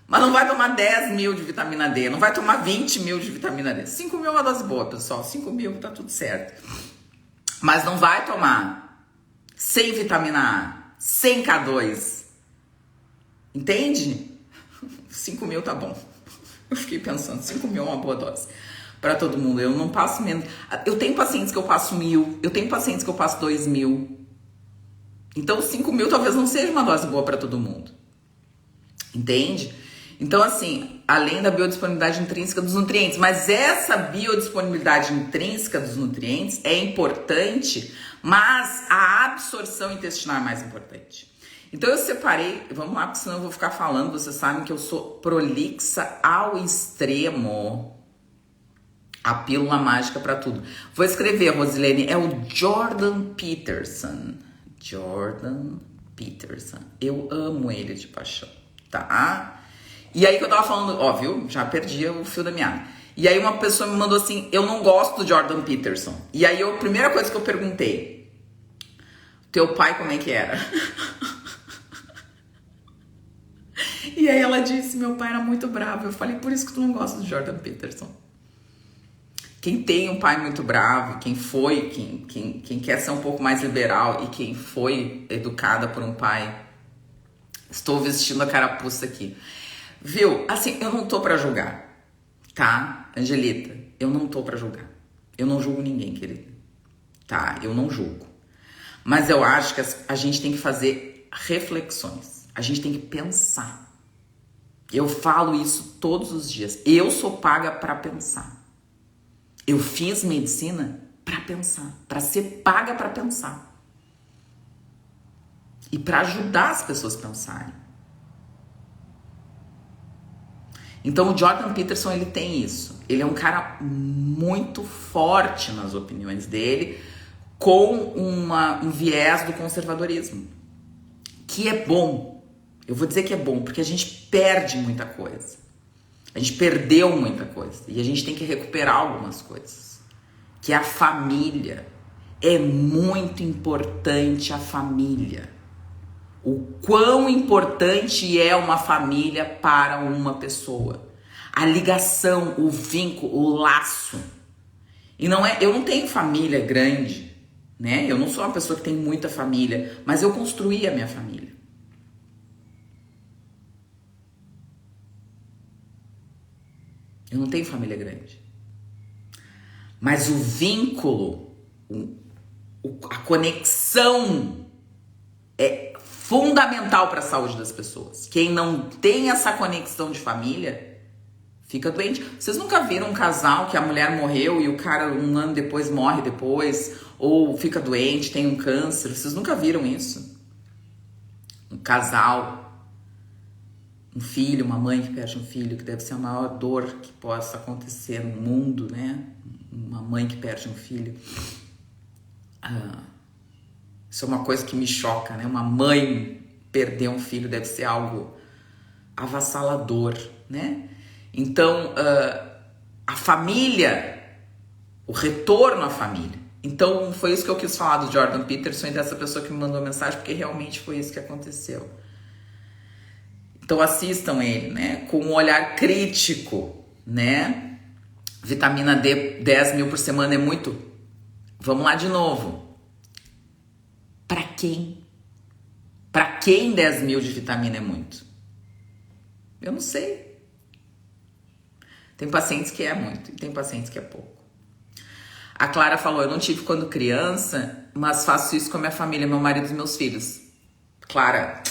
Mas não vai tomar 10 mil de vitamina D, não vai tomar 20 mil de vitamina D. 5 mil é uma dose boa, pessoal. 5 mil tá tudo certo. Mas não vai tomar 100 vitamina A, 100 K2. Entende? 5 mil tá bom. Eu fiquei pensando, 5 mil é uma boa dose para todo mundo. Eu não passo menos. Eu tenho pacientes que eu passo 1.000, eu tenho pacientes que eu passo 2.000. Então 5 mil talvez não seja uma dose boa para todo mundo. Entende? Então, assim, além da biodisponibilidade intrínseca dos nutrientes, mas essa biodisponibilidade intrínseca dos nutrientes é importante, mas a absorção intestinal é mais importante. Então eu separei, vamos lá, porque senão eu vou ficar falando, vocês sabem que eu sou prolixa ao extremo. A pílula mágica para tudo. Vou escrever, Rosilene, é o Jordan Peterson. Jordan Peterson. Eu amo ele de paixão, tá? E aí que eu tava falando, ó, viu? Já perdi o fio da meada. E aí uma pessoa me mandou assim, eu não gosto do Jordan Peterson. E aí a primeira coisa que eu perguntei, teu pai como é que era? E aí ela disse, meu pai era muito bravo. Eu falei, por isso que tu não gosta do Jordan Peterson. Quem tem um pai muito bravo, quem quer ser um pouco mais liberal e quem foi educada por um pai, estou vestindo a carapuça aqui. Viu? Assim, eu não tô pra julgar, tá? Angelita, eu não tô pra julgar. Eu não julgo ninguém, querida. Tá? Eu não julgo. Mas eu acho que a gente tem que fazer reflexões. A gente tem que pensar. Eu falo isso todos os dias. Eu sou paga pra pensar. Eu fiz medicina pra pensar. Pra ser paga pra pensar. E pra ajudar as pessoas a pensarem. Então o Jordan Peterson, ele tem isso. Ele é um cara muito forte nas opiniões dele, com um viés do conservadorismo, que é bom. Eu vou dizer que é bom, porque a gente perde muita coisa. A gente perdeu muita coisa. E a gente tem que recuperar algumas coisas. Que é a família. É muito importante a família. O quão importante é uma família para uma pessoa. A ligação, o vínculo, o laço. E não é, eu não tenho família grande, né? Eu não sou uma pessoa que tem muita família, mas eu construí a minha família. Eu não tenho família grande. Mas o vínculo, a conexão é fundamental para a saúde das pessoas. Quem não tem essa conexão de família fica doente. Vocês nunca viram um casal que a mulher morreu e o cara 1 ano depois morre depois? Ou fica doente, tem um câncer? Vocês nunca viram isso? Um casal, um filho, uma mãe que perde um filho, que deve ser a maior dor que possa acontecer no mundo, né? Uma mãe que perde um filho. Isso é uma coisa que me choca, né? Uma mãe perder um filho deve ser algo avassalador, né? Então, a família, o retorno à família. Então, foi isso que eu quis falar do Jordan Peterson e dessa pessoa que me mandou mensagem, porque realmente foi isso que aconteceu. Então, assistam ele, né? Com um olhar crítico, né? Vitamina D, 10 mil por semana é muito. Vamos lá de novo. Pra quem? Pra quem 10 mil de vitamina é muito? Eu não sei. Tem pacientes que é muito e tem pacientes que é pouco. A Clara falou, eu não tive quando criança, mas faço isso com a minha família, meu marido e meus filhos. Clara,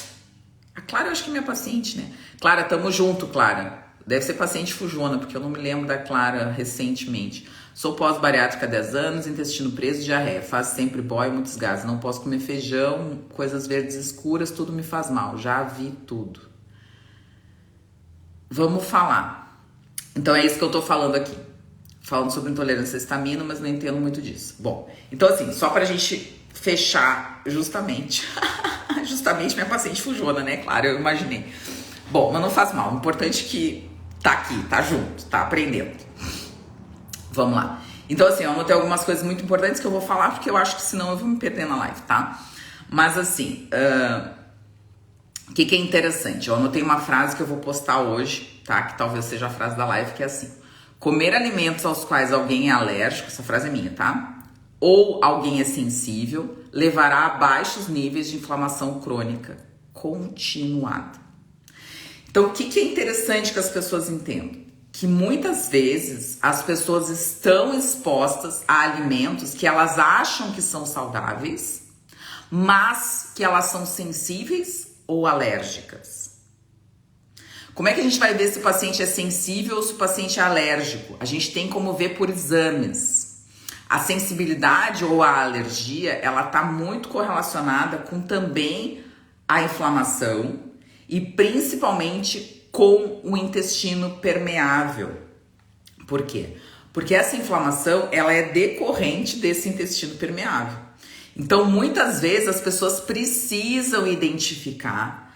a Clara eu acho que é minha paciente, né? Clara, tamo junto, Clara. Deve ser paciente fujona, porque eu não me lembro da Clara recentemente. Sou pós-bariátrica há 10 anos, intestino preso, diarreia. Faço sempre boia e muitos gases. Não posso comer feijão, coisas verdes escuras, tudo me faz mal. Já vi tudo. Vamos falar. Então é isso que eu tô falando aqui. Falando sobre intolerância à histamina, mas não entendo muito disso. Bom, então assim, só pra gente fechar justamente. Justamente minha paciente fujona, né? Claro, eu imaginei. Bom, mas não faz mal. O importante é que tá aqui, tá junto, tá aprendendo. Vamos lá. Então assim, eu anotei algumas coisas muito importantes que eu vou falar, porque eu acho que senão eu vou me perder na live, tá? Mas assim, O que é interessante? Eu anotei uma frase que eu vou postar hoje, tá? Que talvez seja a frase da live, que é assim: comer alimentos aos quais alguém é alérgico, essa frase é minha, tá? Ou alguém é sensível, levará a baixos níveis de inflamação crônica continuada. Então, o que é interessante que as pessoas entendam? Que muitas vezes as pessoas estão expostas a alimentos que elas acham que são saudáveis, mas que elas são sensíveis ou alérgicas. Como é que a gente vai ver se o paciente é sensível ou se o paciente é alérgico? A gente tem como ver por exames. A sensibilidade ou a alergia, ela está muito correlacionada com também a inflamação e principalmente com o intestino permeável. Por quê? Porque essa inflamação, ela é decorrente desse intestino permeável. Então, muitas vezes as pessoas precisam identificar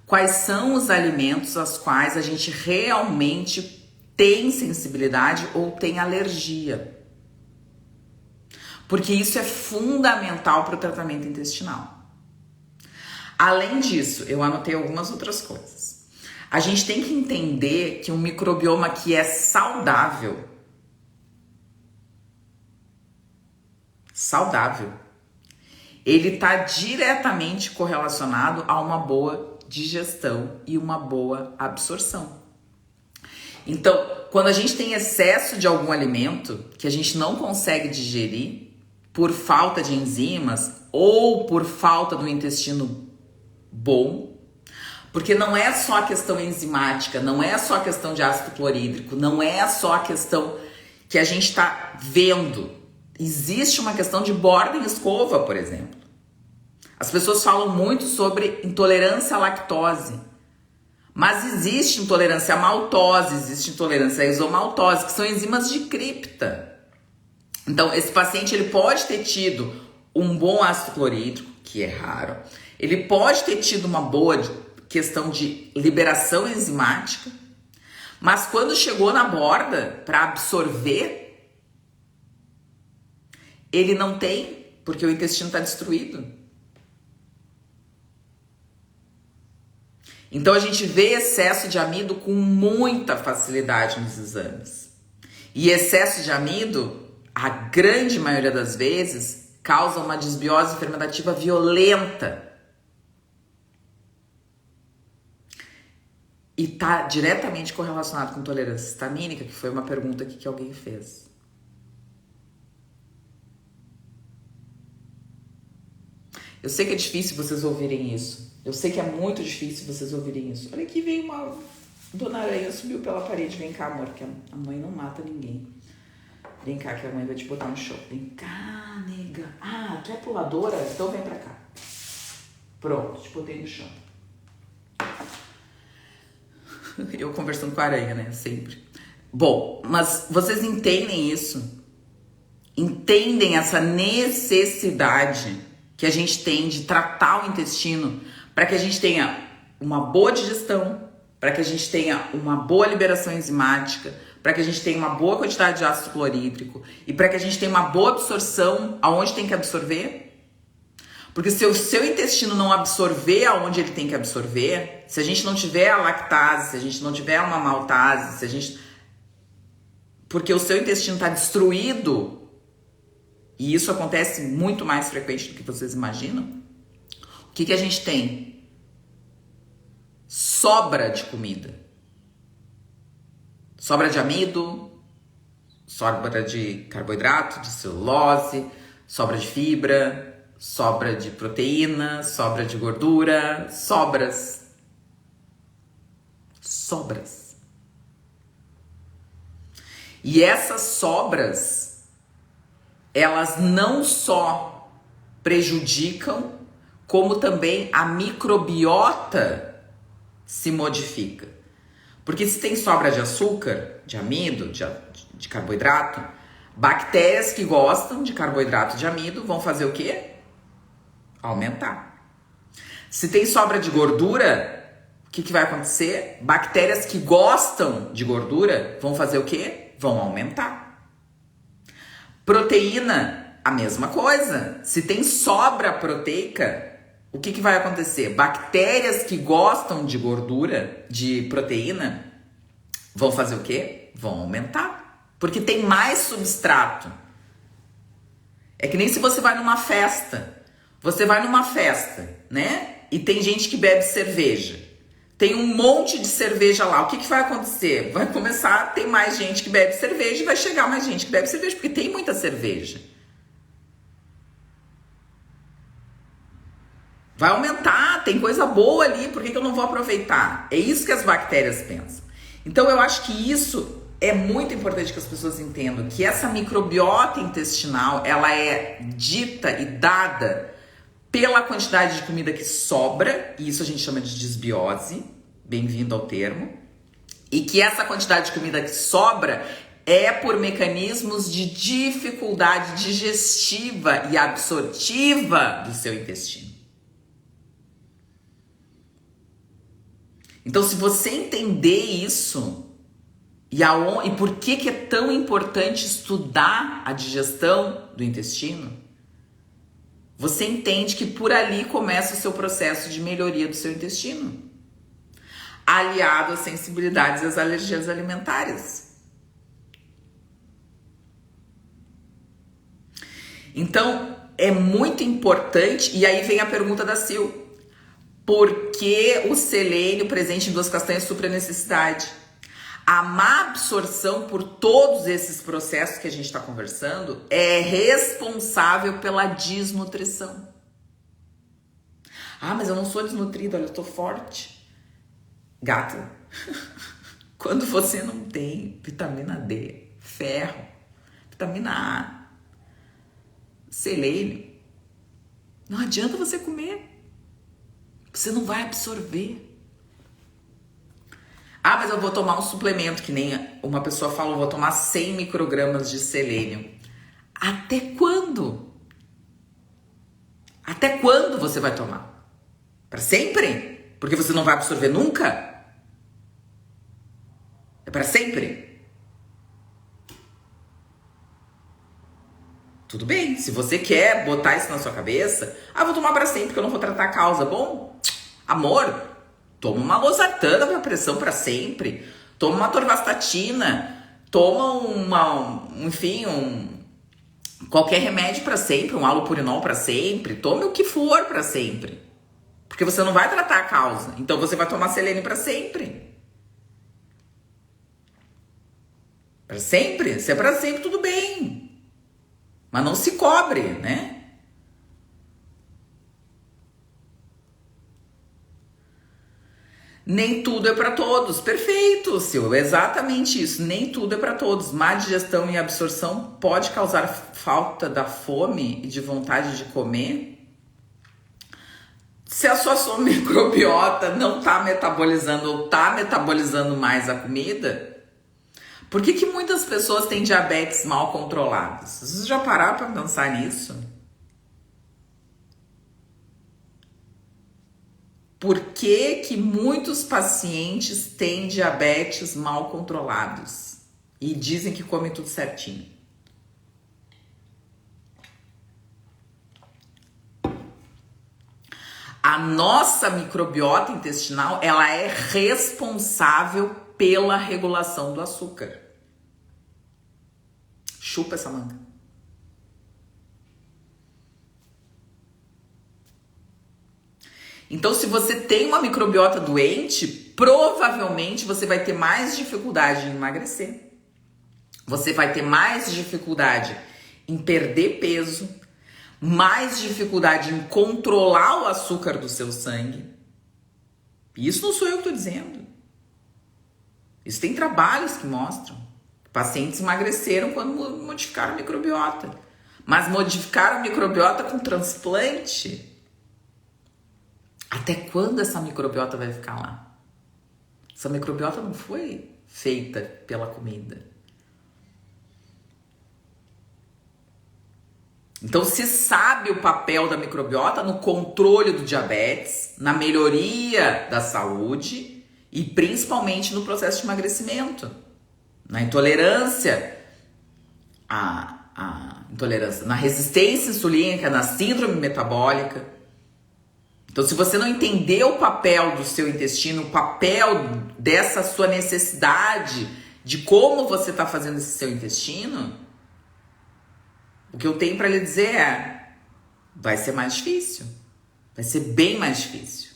quais são os alimentos aos quais a gente realmente tem sensibilidade ou tem alergia. Porque isso é fundamental para o tratamento intestinal. Além disso, eu anotei algumas outras coisas. A gente tem que entender que um microbioma que é saudável, ele está diretamente correlacionado a uma boa digestão e uma boa absorção. Então, quando a gente tem excesso de algum alimento que a gente não consegue digerir por falta de enzimas ou por falta do intestino bom, porque não é só a questão enzimática, não é só a questão de ácido clorídrico, não é só a questão que a gente está vendo. Existe uma questão de borda em escova, por exemplo. As pessoas falam muito sobre intolerância à lactose, mas existe intolerância à maltose, existe intolerância à isomaltose, que são enzimas de cripta. Então, esse paciente ele pode ter tido um bom ácido clorídrico, que é raro, ele pode ter tido uma boa questão de liberação enzimática, mas quando chegou na borda para absorver, ele não tem, porque o intestino está destruído. Então a gente vê excesso de amido com muita facilidade nos exames. E excesso de amido, a grande maioria das vezes, causa uma desbiose fermentativa violenta. E está diretamente correlacionado com intolerância histamínica, que foi uma pergunta aqui que alguém fez. Eu sei que é difícil vocês ouvirem isso. Eu sei que é muito difícil vocês ouvirem isso. Olha aqui, veio uma Dona Aranha, subiu pela parede. Vem cá, amor, que a mãe não mata ninguém. Vem cá, que a mãe vai te botar no chão. Vem cá, nega. Ah, tu é puladora? Então vem pra cá. Pronto, te botei no chão. Eu conversando com a aranha, né? Sempre. Bom, mas vocês entendem isso? Entendem essa necessidade que a gente tem de tratar o intestino para que a gente tenha uma boa digestão, para que a gente tenha uma boa liberação enzimática, para que a gente tenha uma boa quantidade de ácido clorídrico e para que a gente tenha uma boa absorção aonde tem que absorver. Porque se o seu intestino não absorver aonde ele tem que absorver, se a gente não tiver a lactase, se a gente não tiver uma maltase, porque o seu intestino está destruído, e isso acontece muito mais frequente do que vocês imaginam, o que a gente tem? Sobra de comida. Sobra de amido, sobra de carboidrato, de celulose, sobra de fibra, sobra de proteína, sobra de gordura, sobras. E essas sobras, elas não só prejudicam, como também a microbiota se modifica. Porque se tem sobra de açúcar, de amido, de carboidrato, bactérias que gostam de carboidrato e de amido vão fazer o quê? Aumentar. Se tem sobra de gordura, o que vai acontecer? Bactérias que gostam de gordura vão fazer o quê? Vão aumentar. Proteína, a mesma coisa. Se tem sobra proteica, o que vai acontecer? Bactérias que gostam de gordura, de proteína, vão fazer o quê? Vão aumentar. Porque tem mais substrato. É que nem se você vai numa festa. Você vai numa festa, né? E tem gente que bebe cerveja. Tem um monte de cerveja lá. O que vai acontecer? Vai começar a ter mais gente que bebe cerveja e vai chegar mais gente que bebe cerveja, porque tem muita cerveja. Vai aumentar, tem coisa boa ali, por que eu não vou aproveitar? É isso que as bactérias pensam. Então eu acho que isso é muito importante que as pessoas entendam, que essa microbiota intestinal, ela é dita e dada pela quantidade de comida que sobra, e isso a gente chama de disbiose, bem-vindo ao termo, e que essa quantidade de comida que sobra é por mecanismos de dificuldade digestiva e absortiva do seu intestino. Então, se você entender isso, e por que é tão importante estudar a digestão do intestino, você entende que por ali começa o seu processo de melhoria do seu intestino, aliado às sensibilidades e às alergias alimentares. Então, é muito importante, e aí vem a pergunta da Sil. Por que o selênio presente em 2 castanhas supra a necessidade? A má absorção por todos esses processos que a gente está conversando é responsável pela desnutrição. Ah, mas eu não sou desnutrida, olha, eu tô forte. Gata, quando você não tem vitamina D, ferro, vitamina A, selênio, não adianta você comer. Você não vai absorver. Ah, mas eu vou tomar um suplemento, que nem uma pessoa falou, vou tomar 100 microgramas de selênio. Até quando? Até quando você vai tomar? Para sempre? Porque você não vai absorver nunca? É para sempre? Tudo bem, se você quer botar isso na sua cabeça, vou tomar para sempre porque eu não vou tratar a causa. Bom, amor, toma uma losartana para pressão para sempre. Toma uma atorvastatina. Toma qualquer remédio para sempre, um halopurinol para sempre. Tome o que for para sempre. Porque você não vai tratar a causa. Então você vai tomar selênio para sempre. Para sempre? Se é para sempre, tudo bem. Mas não se cobre, né? Nem tudo é para todos. Perfeito, Sil. Exatamente isso. Nem tudo é para todos. Má digestão e absorção pode causar falta da fome e de vontade de comer. Se a sua microbiota não está metabolizando ou está metabolizando mais a comida, por que muitas pessoas têm diabetes mal controlados? Vocês já pararam para pensar nisso? Por que muitos pacientes têm diabetes mal controlados e dizem que comem tudo certinho? A nossa microbiota intestinal, ela é responsável pela regulação do açúcar. Chupa essa manga. Então, se você tem uma microbiota doente, provavelmente você vai ter mais dificuldade em emagrecer. Você vai ter mais dificuldade em perder peso, mais dificuldade em controlar o açúcar do seu sangue. Isso não sou eu que estou dizendo. Isso tem trabalhos que mostram. Pacientes emagreceram quando modificaram a microbiota. Mas modificaram a microbiota com transplante. Até quando essa microbiota vai ficar lá? Essa microbiota não foi feita pela comida. Então se sabe o papel da microbiota no controle do diabetes, na melhoria da saúde e principalmente no processo de emagrecimento, na intolerância, na resistência insulínica, na síndrome metabólica. Então, se você não entender o papel do seu intestino, o papel dessa sua necessidade de como você está fazendo esse seu intestino, o que eu tenho para lhe dizer é, vai ser mais difícil. Vai ser bem mais difícil.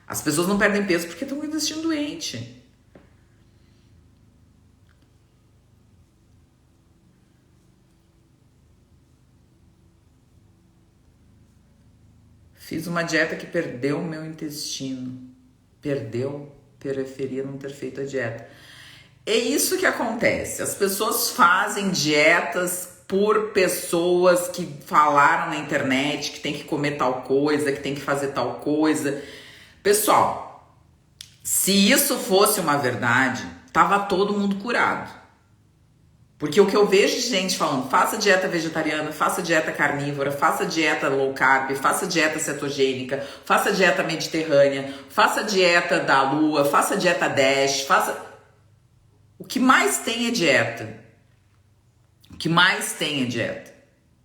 As pessoas não perdem peso porque estão com o intestino doente. Fiz uma dieta que perdeu o meu intestino. Perdeu, preferia não ter feito a dieta. É isso que acontece. As pessoas fazem dietas por pessoas que falaram na internet que tem que comer tal coisa, que tem que fazer tal coisa. Pessoal, se isso fosse uma verdade, tava todo mundo curado. Porque o que eu vejo de gente falando, faça dieta vegetariana, faça dieta carnívora, faça dieta low carb, faça dieta cetogênica, faça dieta mediterrânea, faça dieta da lua, faça dieta DASH, faça... O que mais tem é dieta. O que mais tem é dieta.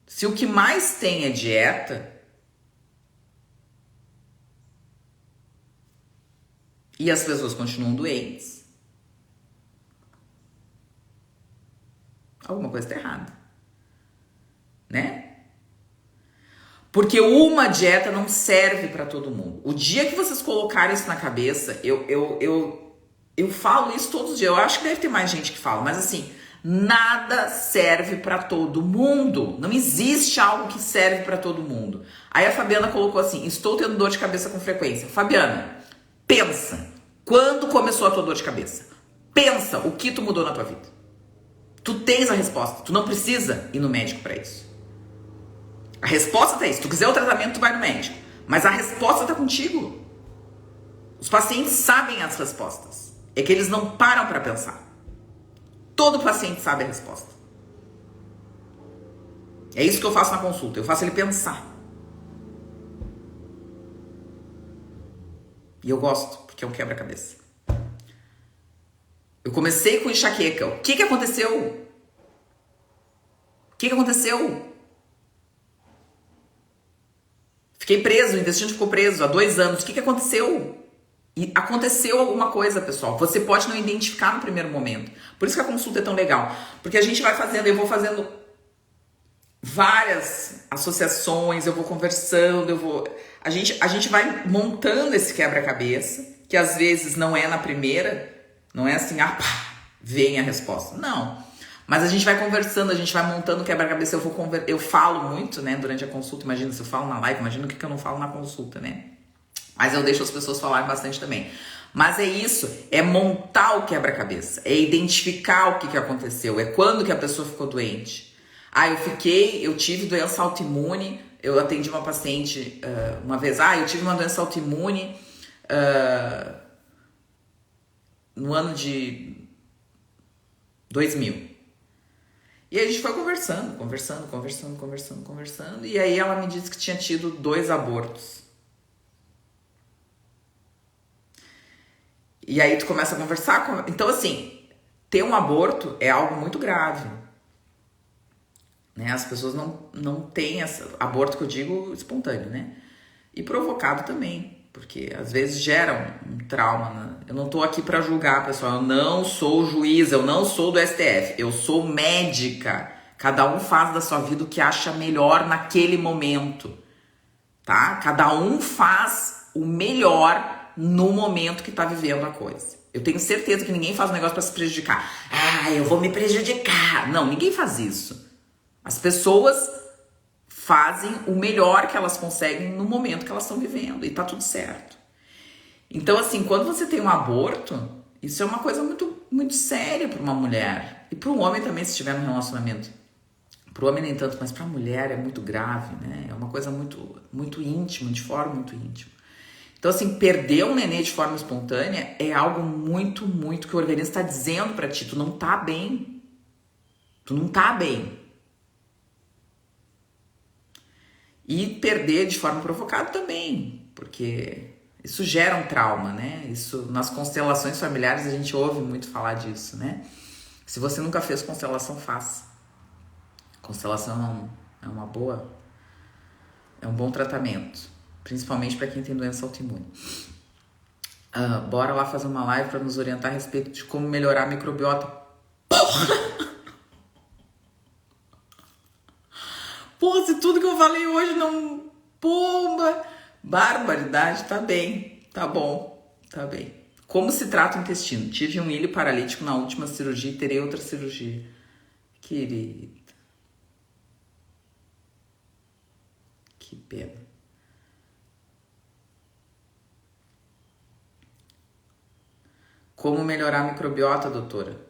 Se o que mais tem é dieta, e as pessoas continuam doentes, alguma coisa está errada, né? Porque uma dieta não serve para todo mundo. O dia que vocês colocarem isso na cabeça, eu falo isso todos os dias. Eu acho que deve ter mais gente que fala, mas assim, nada serve para todo mundo. Não existe algo que serve para todo mundo. Aí a Fabiana colocou assim: estou tendo dor de cabeça com frequência. Fabiana, pensa. Quando começou a tua dor de cabeça? Pensa o que tu mudou na tua vida. Tu tens a resposta. Tu não precisa ir no médico para isso. A resposta tá aí. Se tu quiser o tratamento, tu vai no médico. Mas a resposta tá contigo. Os pacientes sabem as respostas. É que eles não param para pensar. Todo paciente sabe a resposta. É isso que eu faço na consulta. Eu faço ele pensar. E eu gosto, porque é um quebra-cabeça. Eu comecei com enxaqueca. O que aconteceu? O que aconteceu? Fiquei preso, o intestino ficou preso há 2 anos. O que aconteceu? E aconteceu alguma coisa, pessoal. Você pode não identificar no primeiro momento. Por isso que a consulta é tão legal. Porque a gente vai fazendo, eu vou fazendo várias associações, eu vou conversando, a gente vai montando esse quebra-cabeça, que às vezes não é na primeira, não é assim, pá, vem a resposta. Não. Mas a gente vai conversando, a gente vai montando o quebra-cabeça, eu falo muito, né, durante a consulta. Imagina se eu falo na live, imagina o que eu não falo na consulta, né? Mas eu deixo as pessoas falarem bastante também. Mas é isso, é montar o quebra-cabeça, é identificar o que aconteceu, é quando que a pessoa ficou doente. Eu tive doença autoimune, eu atendi uma paciente uma vez, eu tive uma doença autoimune no ano de 2000. E aí a gente foi conversando, e aí ela me disse que tinha tido 2 abortos. E aí tu começa a conversar. Então, assim, ter um aborto é algo muito grave. Né? As pessoas não têm aborto, que eu digo, espontâneo, né? E provocado também. Porque às vezes gera um trauma. Né? Eu não tô aqui para julgar, pessoal. Eu não sou juiz, eu não sou do STF. Eu sou médica. Cada um faz da sua vida o que acha melhor naquele momento. Tá? Cada um faz o melhor no momento que tá vivendo a coisa. Eu tenho certeza que ninguém faz um negócio para se prejudicar. Eu vou me prejudicar. Não, ninguém faz isso. As pessoas fazem o melhor que elas conseguem no momento que elas estão vivendo. E tá tudo certo. Então, assim, quando você tem um aborto, isso é uma coisa muito, muito séria para uma mulher. E para um homem também, se estiver no relacionamento. Para o homem nem tanto, mas para a mulher é muito grave, né? É uma coisa muito, muito íntima, de forma muito íntima. Então, assim, perder um nenê de forma espontânea é algo muito, muito que o organismo está dizendo pra ti, tu não tá bem. Tu não tá bem. E perder de forma provocada também, porque isso gera um trauma, né? Isso, nas constelações familiares, a gente ouve muito falar disso, né? Se você nunca fez constelação, faça. Constelação é um bom tratamento. Principalmente para quem tem doença autoimune. Bora lá fazer uma live para nos orientar a respeito de como melhorar a microbiota. Pô, se tudo que eu falei hoje não... Pomba! Barbaridade, tá bem. Tá bom, tá bem. Como se trata o intestino? Tive um ilho paralítico na última cirurgia e terei outra cirurgia. Querida. Que pena. Como melhorar a microbiota, doutora?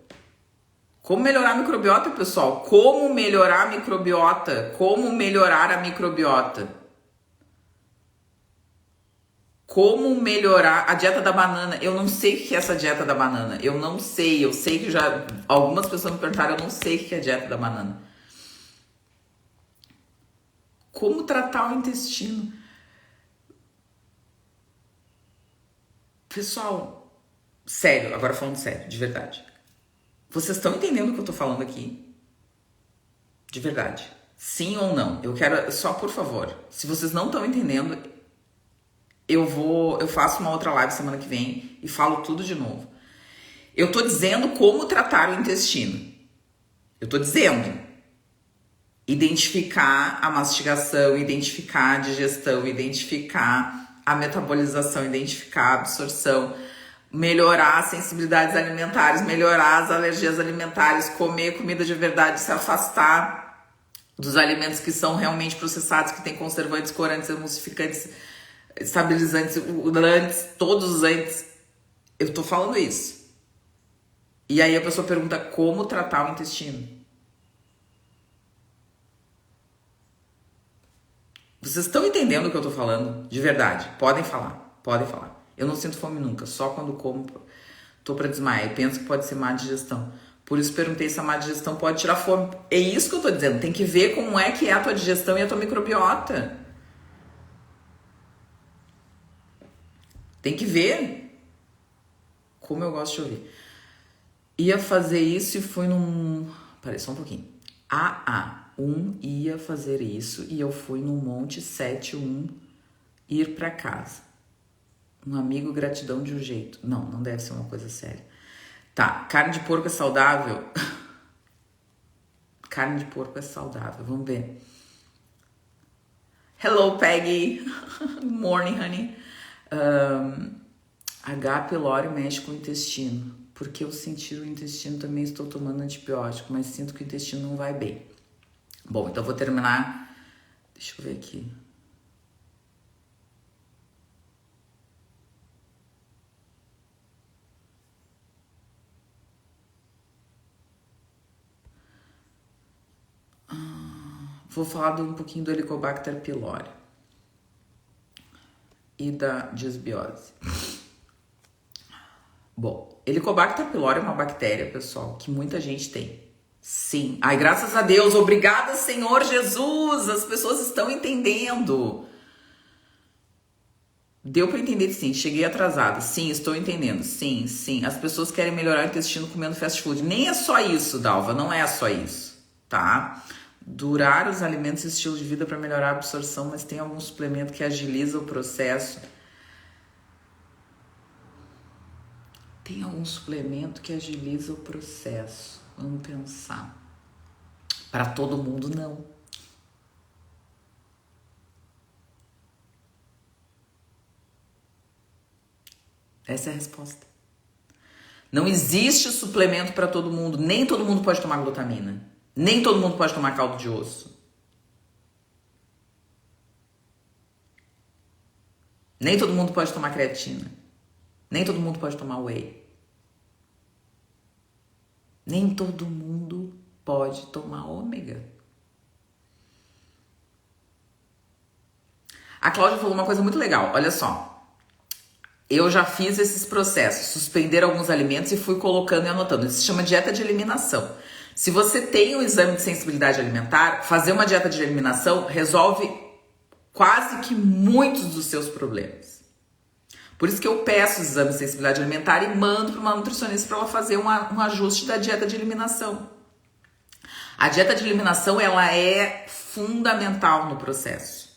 Como melhorar a microbiota, pessoal? Como melhorar a microbiota? Como melhorar a microbiota? Como melhorar a dieta da banana? Eu não sei o que é essa dieta da banana. Eu não sei. Eu sei que já... Algumas pessoas me perguntaram, eu não sei o que é a dieta da banana. Como tratar o intestino? Pessoal, sério, agora falando sério, de verdade. Vocês estão entendendo o que eu tô falando aqui? De verdade. Sim ou não? Eu quero, só por favor, se vocês não estão entendendo, eu faço uma outra live semana que vem e falo tudo de novo. Eu tô dizendo como tratar o intestino. Eu tô dizendo identificar a mastigação, identificar a digestão, identificar a metabolização, identificar a absorção, melhorar as sensibilidades alimentares, melhorar as alergias alimentares, comer comida de verdade, se afastar dos alimentos que são realmente processados, que tem conservantes, corantes, emulsificantes, estabilizantes, todos os antes. Eu tô falando isso. E aí a pessoa pergunta como tratar o intestino. Vocês estão entendendo o que eu tô falando? De verdade. Podem falar. Podem falar. Eu não sinto fome nunca. Só quando como, tô pra desmaiar. Eu penso que pode ser má digestão. Por isso perguntei se a má digestão pode tirar fome. É isso que eu tô dizendo. Tem que ver como é que é a tua digestão e a tua microbiota. Tem que ver. Como eu gosto de ouvir. Ia fazer isso e fui num... Peraí, só um pouquinho. Ia fazer isso e eu fui no Monte 7-1 ir pra casa. Um amigo, gratidão de um jeito. Não deve ser uma coisa séria. Tá, carne de porco é saudável? Carne de porco é saudável, vamos ver. Hello, Peggy. Good morning, honey. H. pylori mexe com o intestino. Porque eu senti o intestino, também estou tomando antibiótico, mas sinto que o intestino não vai bem. Bom, então vou terminar. Deixa eu ver aqui. Vou falar um pouquinho do Helicobacter pylori e da disbiose. Bom, Helicobacter pylori é uma bactéria, pessoal, que muita gente tem. Sim. Ai, graças a Deus. Obrigada, Senhor Jesus. As pessoas estão entendendo. Deu pra entender, sim. Cheguei atrasada. Sim, estou entendendo. Sim, sim. As pessoas querem melhorar o intestino comendo fast food. Nem é só isso, Dalva. Não é só isso, tá? Durar os alimentos e estilo de vida para melhorar a absorção, mas tem algum suplemento que agiliza o processo. Tem algum suplemento que agiliza o processo. Vamos pensar. Para todo mundo, não. Essa é a resposta. Não existe suplemento para todo mundo. Nem todo mundo pode tomar glutamina. Nem todo mundo pode tomar caldo de osso. Nem todo mundo pode tomar creatina. Nem todo mundo pode tomar whey. Nem todo mundo pode tomar ômega. A Cláudia falou uma coisa muito legal. Olha só. Eu já fiz esses processos. Suspender alguns alimentos e fui colocando e anotando. Isso se chama dieta de eliminação. Se você tem um exame de sensibilidade alimentar, fazer uma dieta de eliminação resolve quase que muitos dos seus problemas. Por isso que eu peço os exames de sensibilidade alimentar e mando para uma nutricionista para ela fazer um ajuste da dieta de eliminação. A dieta de eliminação, ela é fundamental no processo.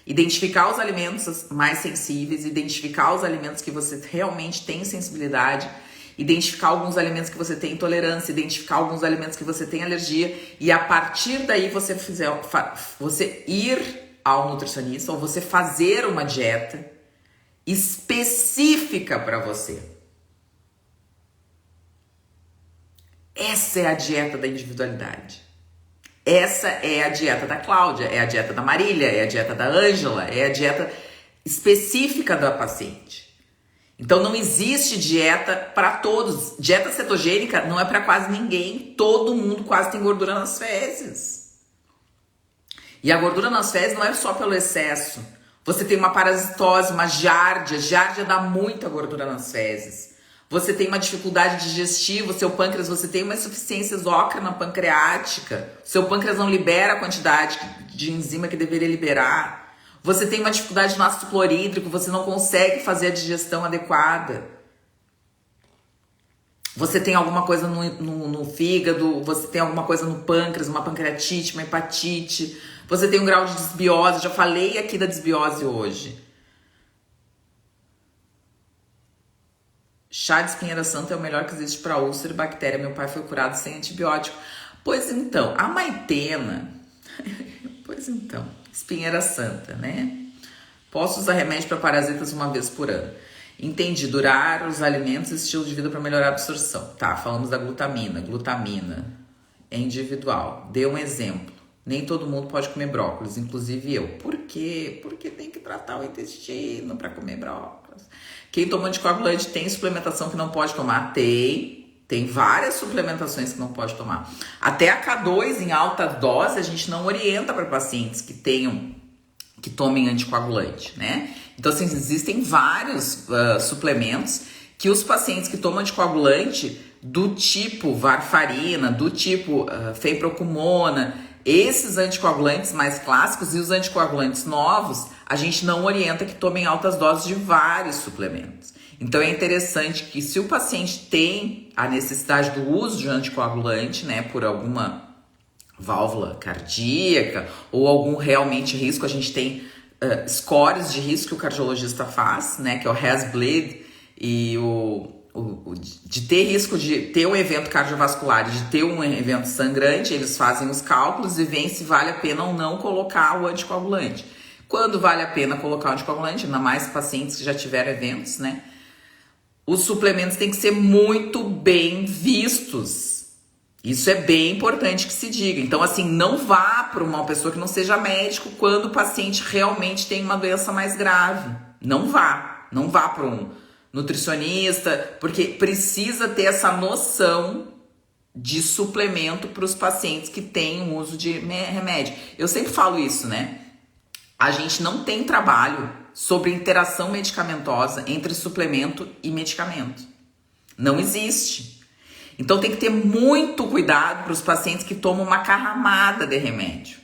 Identificar os alimentos mais sensíveis, identificar os alimentos que você realmente tem sensibilidade, identificar alguns alimentos que você tem intolerância, identificar alguns alimentos que você tem alergia e a partir daí você ir ao nutricionista ou você fazer uma dieta específica para você. Essa é a dieta da individualidade. Essa é a dieta da Cláudia, é a dieta da Marília, é a dieta da Ângela, é a dieta específica da paciente. Então não existe dieta para todos. Dieta cetogênica não é para quase ninguém. Todo mundo quase tem gordura nas fezes. E a gordura nas fezes não é só pelo excesso. Você tem uma parasitose, uma giardia. Giardia dá muita gordura nas fezes. Você tem uma dificuldade digestiva, seu pâncreas, você tem uma insuficiência exócrina pancreática. Seu pâncreas não libera a quantidade de enzima que deveria liberar. Você tem uma dificuldade no ácido clorídrico, você não consegue fazer a digestão adequada. Você tem alguma coisa no fígado, você tem alguma coisa no pâncreas, uma pancreatite, uma hepatite. Você tem um grau de desbiose, já falei aqui da desbiose hoje. Chá de espinheira santa é o melhor que existe para úlcera e bactéria. Meu pai foi curado sem antibiótico. Pois então, a maitena... Pois então, espinheira santa, né? Posso usar remédio para parasitas uma vez por ano. Entendi, durar os alimentos e estilo de vida para melhorar a absorção. Tá, falamos da glutamina. Glutamina é individual. Dê um exemplo. Nem todo mundo pode comer brócolis, inclusive eu. Por quê? Porque tem que tratar o intestino para comer brócolis. Quem toma anticoagulante tem suplementação que não pode tomar? Tem várias suplementações que não pode tomar. Até a K2 em alta dose a gente não orienta para pacientes que tomem anticoagulante, né? Então, assim, existem vários suplementos que os pacientes que tomam anticoagulante do tipo varfarina, do tipo feiprocumona, esses anticoagulantes mais clássicos e os anticoagulantes novos, a gente não orienta que tomem altas doses de vários suplementos. Então é interessante que se o paciente tem a necessidade do uso de anticoagulante, né, por alguma válvula cardíaca ou algum realmente risco, a gente tem scores de risco que o cardiologista faz, né, que é o HAS-BLED e de ter risco de ter um evento cardiovascular e de ter um evento sangrante, eles fazem os cálculos e veem se vale a pena ou não colocar o anticoagulante. Quando vale a pena colocar o anticoagulante, ainda mais pacientes que já tiveram eventos, né? Os suplementos têm que ser muito bem vistos. Isso é bem importante que se diga. Então, assim, não vá para uma pessoa que não seja médico quando o paciente realmente tem uma doença mais grave. Não vá. Não vá para um nutricionista, porque precisa ter essa noção de suplemento para os pacientes que têm uso de remédio. Eu sempre falo isso, né? A gente não tem trabalho sobre interação medicamentosa entre suplemento e medicamento. Não existe. Então tem que ter muito cuidado para os pacientes que tomam uma carramada de remédio.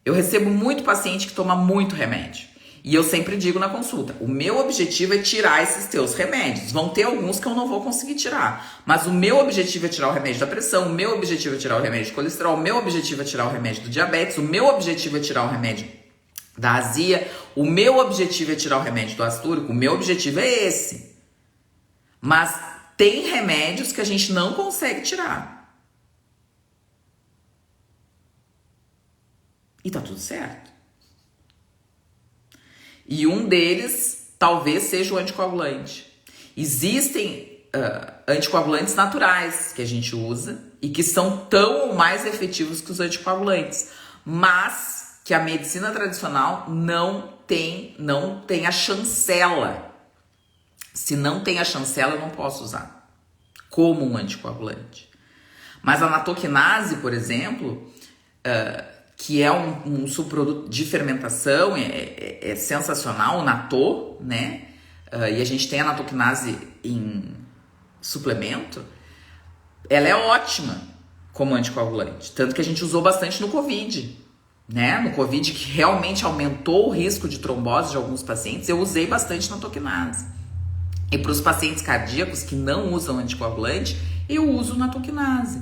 Eu recebo muito paciente que toma muito remédio. E eu sempre digo na consulta, o meu objetivo é tirar esses teus remédios. Vão ter alguns que eu não vou conseguir tirar. Mas o meu objetivo é tirar o remédio da pressão, o meu objetivo é tirar o remédio de colesterol, o meu objetivo é tirar o remédio do diabetes, o meu objetivo é tirar o remédio da azia, o meu objetivo é tirar o remédio do ácido úrico, o meu objetivo é esse. Mas tem remédios que a gente não consegue tirar. E tá tudo certo. E um deles talvez seja o anticoagulante. Existem anticoagulantes naturais que a gente usa e que são tão ou mais efetivos que os anticoagulantes, mas que a medicina tradicional não tem a chancela. Se não tem a chancela, eu não posso usar como um anticoagulante. Mas a natoquinase, por exemplo, que é um subproduto de fermentação, é sensacional, o natô, né? E a gente tem a natoquinase em suplemento, ela é ótima como anticoagulante. Tanto que a gente usou bastante no Covid, né? No Covid, que realmente aumentou o risco de trombose de alguns pacientes, eu usei bastante natoquinase. E para os pacientes cardíacos que não usam anticoagulante, eu uso natoquinase.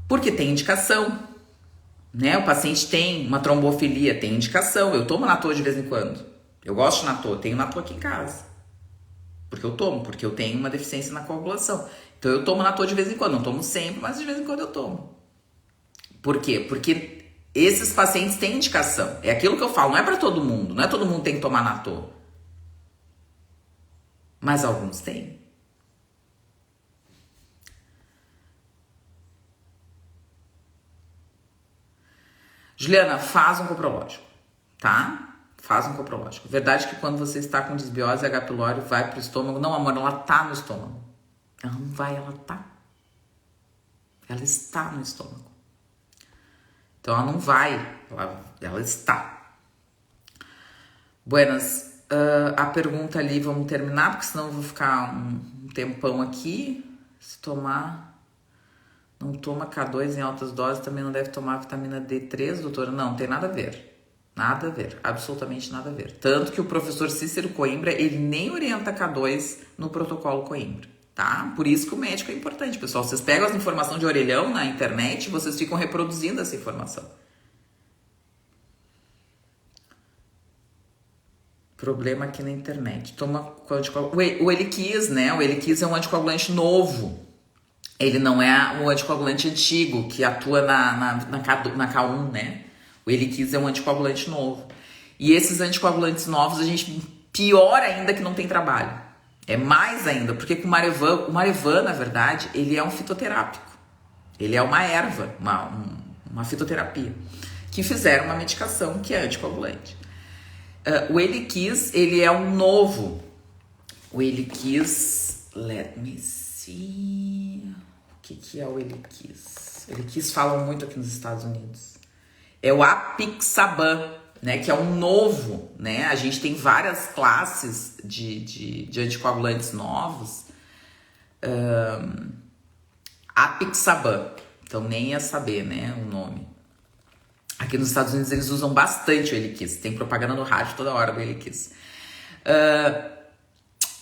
Porque tem indicação. né? O paciente tem uma trombofilia, tem indicação. Eu tomo Natô de vez em quando. Eu gosto de Natô, tenho Natô aqui em casa. Porque eu tomo, porque eu tenho uma deficiência na coagulação. Então eu tomo Natô de vez em quando, não tomo sempre, mas de vez em quando eu tomo. Por quê? Porque esses pacientes têm indicação. É aquilo que eu falo, não é para todo mundo, não é todo mundo tem que tomar Natô. Mas alguns têm. Juliana, faz um coprológico, tá? Faz um coprológico. Verdade que quando você está com desbiose, a H. pylori vai pro estômago. Não, amor, ela tá no estômago. Ela não vai, ela tá. Ela está no estômago. Então ela não vai, ela está. Buenas, a pergunta ali, vamos terminar, porque senão eu vou ficar um tempão aqui. Se tomar... Não toma K2 em altas doses, também não deve tomar vitamina D3, doutora? Não, tem nada a ver. Nada a ver, absolutamente nada a ver. Tanto que o professor Cícero Coimbra, ele nem orienta K2 no protocolo Coimbra, tá? Por isso que o médico é importante, pessoal. Vocês pegam essa informação de orelhão na internet, vocês ficam reproduzindo essa informação. Problema aqui na internet. Toma o Eliquis, né? O Eliquis é um anticoagulante novo. Ele não é o anticoagulante antigo, que atua na K1, né? O Eliquis é um anticoagulante novo. E esses anticoagulantes novos, a gente... Pior ainda que não tem trabalho. É mais ainda, porque com o Marevan, na verdade, ele é um fitoterápico. Ele é uma erva, uma fitoterapia. Que fizeram uma medicação que é anticoagulante. O Eliquis, ele é um novo. O Eliquis... Let me see... O que é o Eliquis? Eliquis falam muito aqui nos Estados Unidos. É o Apixaban, né? Que é um novo, né? A gente tem várias classes de anticoagulantes novos. Apixaban. Então nem ia saber, né? O nome. Aqui nos Estados Unidos eles usam bastante o Eliquis. Tem propaganda no rádio toda hora do Eliquis.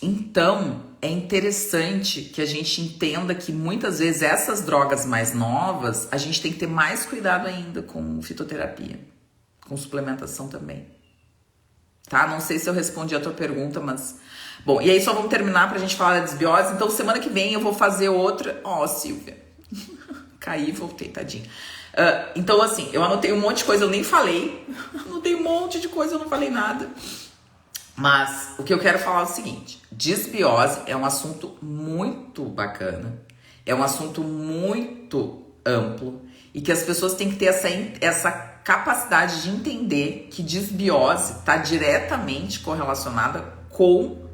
Então, é interessante que a gente entenda que muitas vezes essas drogas mais novas, a gente tem que ter mais cuidado ainda com fitoterapia, com suplementação também. Tá? Não sei se eu respondi a tua pergunta, mas... Bom, e aí só vamos terminar pra gente falar da desbiose. Então, semana que vem eu vou fazer outra... Silvia. Caí e voltei, tadinha. Então, assim, eu anotei um monte de coisa, eu nem falei. Anotei um monte de coisa, eu não falei nada. Mas o que eu quero falar é o seguinte: desbiose é um assunto muito bacana, é um assunto muito amplo e que as pessoas têm que ter essa capacidade de entender que desbiose está diretamente correlacionada com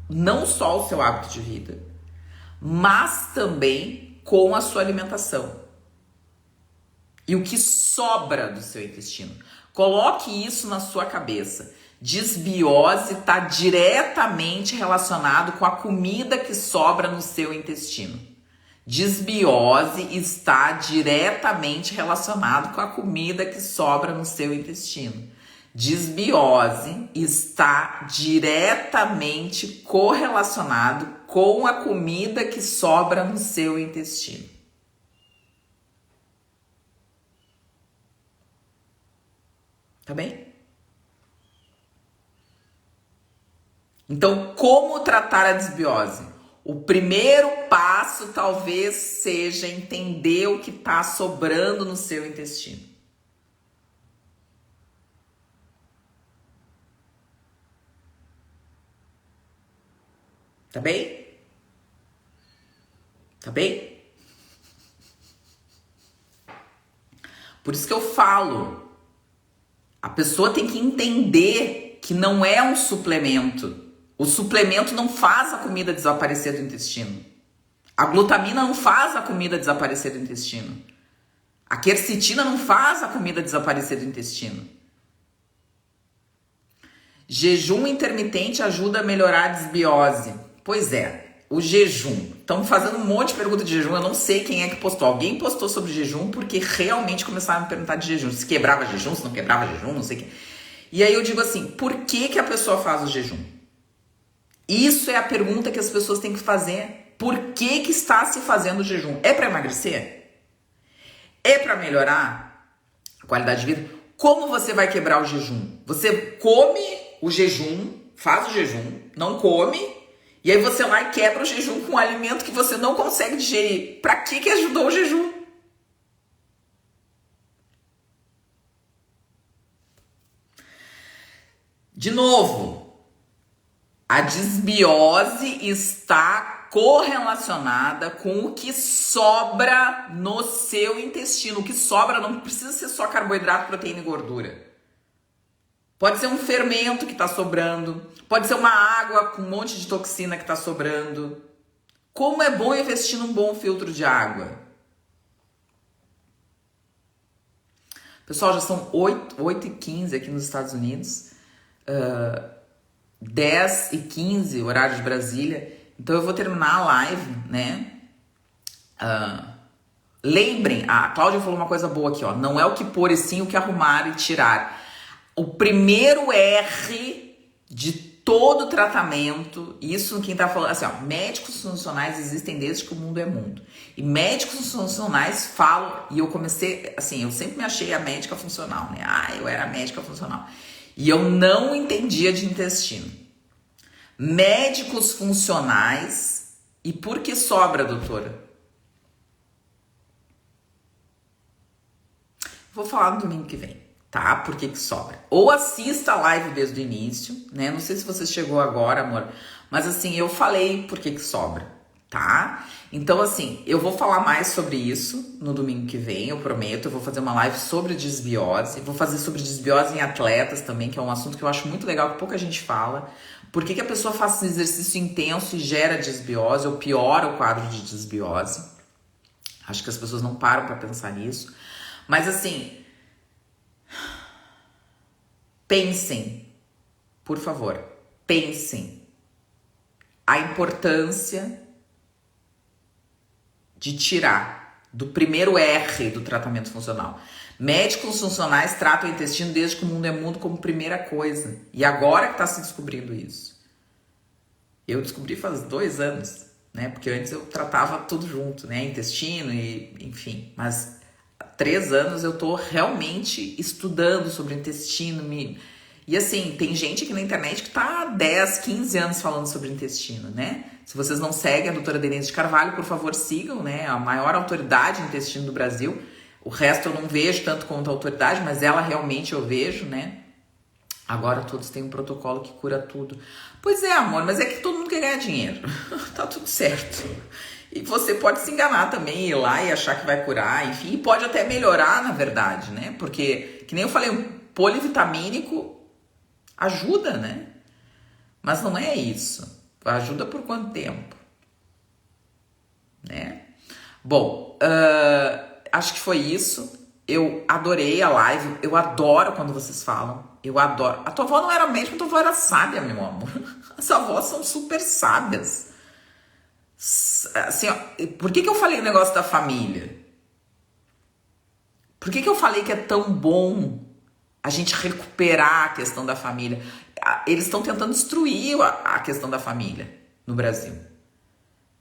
não só o seu hábito de vida, mas também com a sua alimentação e o que sobra do seu intestino. Coloque isso na sua cabeça. Desbiose está diretamente relacionado com a comida que sobra no seu intestino. Desbiose está diretamente relacionado com a comida que sobra no seu intestino. Desbiose está diretamente correlacionado com a comida que sobra no seu intestino. Tá bem? Então, como tratar a desbiose? O primeiro passo talvez seja entender o que está sobrando no seu intestino. Tá bem? Tá bem? Por isso que eu falo, a pessoa tem que entender que não é um suplemento. O suplemento não faz a comida desaparecer do intestino. A glutamina não faz a comida desaparecer do intestino. A quercetina não faz a comida desaparecer do intestino. Jejum intermitente ajuda a melhorar a desbiose. Pois é, o jejum. Estamos fazendo um monte de pergunta de jejum. Eu não sei quem é que postou. Alguém postou sobre jejum porque realmente começaram a me perguntar de jejum. Se quebrava jejum, se não quebrava jejum, não sei o que. E aí eu digo assim, por que a pessoa faz o jejum? Isso é a pergunta que as pessoas têm que fazer. Por que está se fazendo o jejum? É para emagrecer? É para melhorar a qualidade de vida. Como você vai quebrar o jejum? Você come o jejum, faz o jejum, não come, e aí você vai e quebra o jejum com um alimento que você não consegue digerir. Pra que ajudou o jejum? De novo, a desbiose está correlacionada com o que sobra no seu intestino. O que sobra não precisa ser só carboidrato, proteína e gordura. Pode ser um fermento que está sobrando. Pode ser uma água com um monte de toxina que está sobrando. Como é bom investir num bom filtro de água. Pessoal, já são 8h15 aqui nos Estados Unidos. 10h15, horário de Brasília. Então eu vou terminar a live, né? Lembrem, a Cláudia falou uma coisa boa aqui, ó. Não é o que pôr e sim o que arrumar e tirar. O primeiro R de todo tratamento, isso quem tá falando, assim, ó, médicos funcionais existem desde que o mundo é mundo. E médicos funcionais falam, e eu comecei, assim, eu sempre me achei a médica funcional, né? Eu era a médica funcional. E eu não entendia de intestino. Médicos funcionais, e por que sobra, doutora? Vou falar no domingo que vem, tá? Por que sobra? Ou assista a live desde o início, né? Não sei se você chegou agora, amor, mas assim, eu falei por que sobra, tá? Então, assim, eu vou falar mais sobre isso no domingo que vem, eu prometo. Eu vou fazer uma live sobre desbiose, vou fazer sobre desbiose em atletas também, que é um assunto que eu acho muito legal, que pouca gente fala. Por que a pessoa faz um exercício intenso e gera desbiose ou piora o quadro de desbiose? Acho que as pessoas não param para pensar nisso. Mas assim, pensem, por favor, pensem a importância de tirar do primeiro R do tratamento funcional. Médicos funcionais tratam o intestino desde que o mundo é mundo como primeira coisa. E agora que está se descobrindo isso. Eu descobri faz 2 anos, né? Porque antes eu tratava tudo junto, né? Intestino e enfim. Mas há 3 anos eu tô realmente estudando sobre o intestino. E assim, tem gente aqui na internet que tá há 10, 15 anos falando sobre intestino, né? Se vocês não seguem a doutora Denise de Carvalho, por favor, sigam, né? A maior autoridade em intestino do Brasil. O resto eu não vejo tanto quanto a autoridade, mas ela realmente eu vejo, né? Agora todos têm um protocolo que cura tudo. Pois é, amor, mas é que todo mundo quer ganhar dinheiro. Tá tudo certo. E você pode se enganar também, ir lá e achar que vai curar, enfim. E pode até melhorar, na verdade, né? Porque, que nem eu falei, um polivitamínico ajuda, né? Mas não é isso. Ajuda por quanto tempo? Né? Bom, acho que foi isso. Eu adorei a live. Eu adoro quando vocês falam. Eu adoro. A tua avó não era médica, a tua avó era sábia, meu amor. As avós são super sábias. Assim, ó, por que eu falei o negócio da família? Por que eu falei que é tão bom a gente recuperar a questão da família? Eles estão tentando destruir a questão da família no Brasil.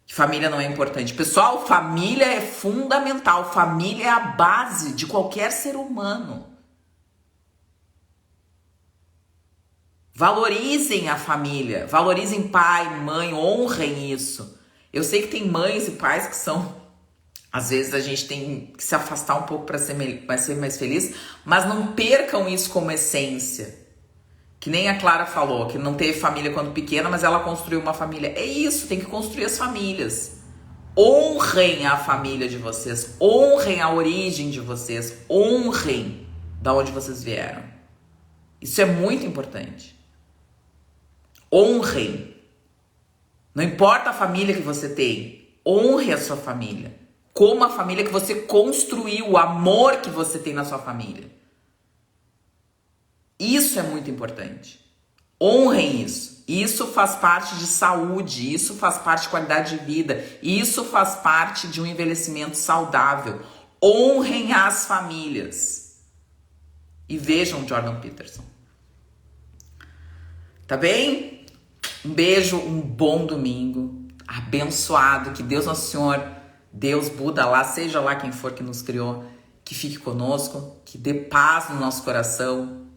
Que família não é importante. Pessoal, família é fundamental. Família é a base de qualquer ser humano. Valorizem a família. Valorizem pai, mãe, honrem isso. Eu sei que tem mães e pais que são... Às vezes a gente tem que se afastar um pouco para ser mais feliz, mas não percam isso como essência. Que nem a Clara falou, que não teve família quando pequena, mas ela construiu uma família. É isso, tem que construir as famílias. Honrem a família de vocês, honrem a origem de vocês, honrem da onde vocês vieram. Isso é muito importante. Honrem. Não importa a família que você tem, honre a sua família. Como a família que você construiu, o amor que você tem na sua família. Isso é muito importante. Honrem isso. Isso faz parte de saúde, isso faz parte de qualidade de vida, isso faz parte de um envelhecimento saudável. Honrem as famílias. E vejam Jordan Peterson. Tá bem? Um beijo, um bom domingo. Abençoado. Que Deus Nosso Senhor, Deus, Buda, lá, seja lá quem for que nos criou, que fique conosco, que dê paz no nosso coração,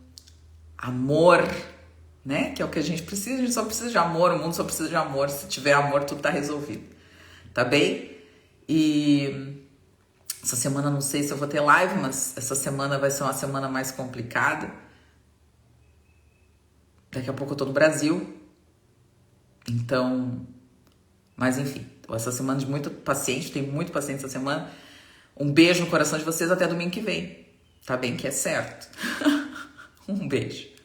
amor, né? Que é o que a gente só precisa de amor, o mundo só precisa de amor. Se tiver amor, tudo tá resolvido, tá bem? E essa semana não sei se eu vou ter live, mas essa semana vai ser uma semana mais complicada. Daqui a pouco eu tô no Brasil, então, mas enfim, essa semana de muito paciente, tenho muito paciente essa semana. Um beijo no coração de vocês até domingo que vem, tá bem que é certo. Um beijo.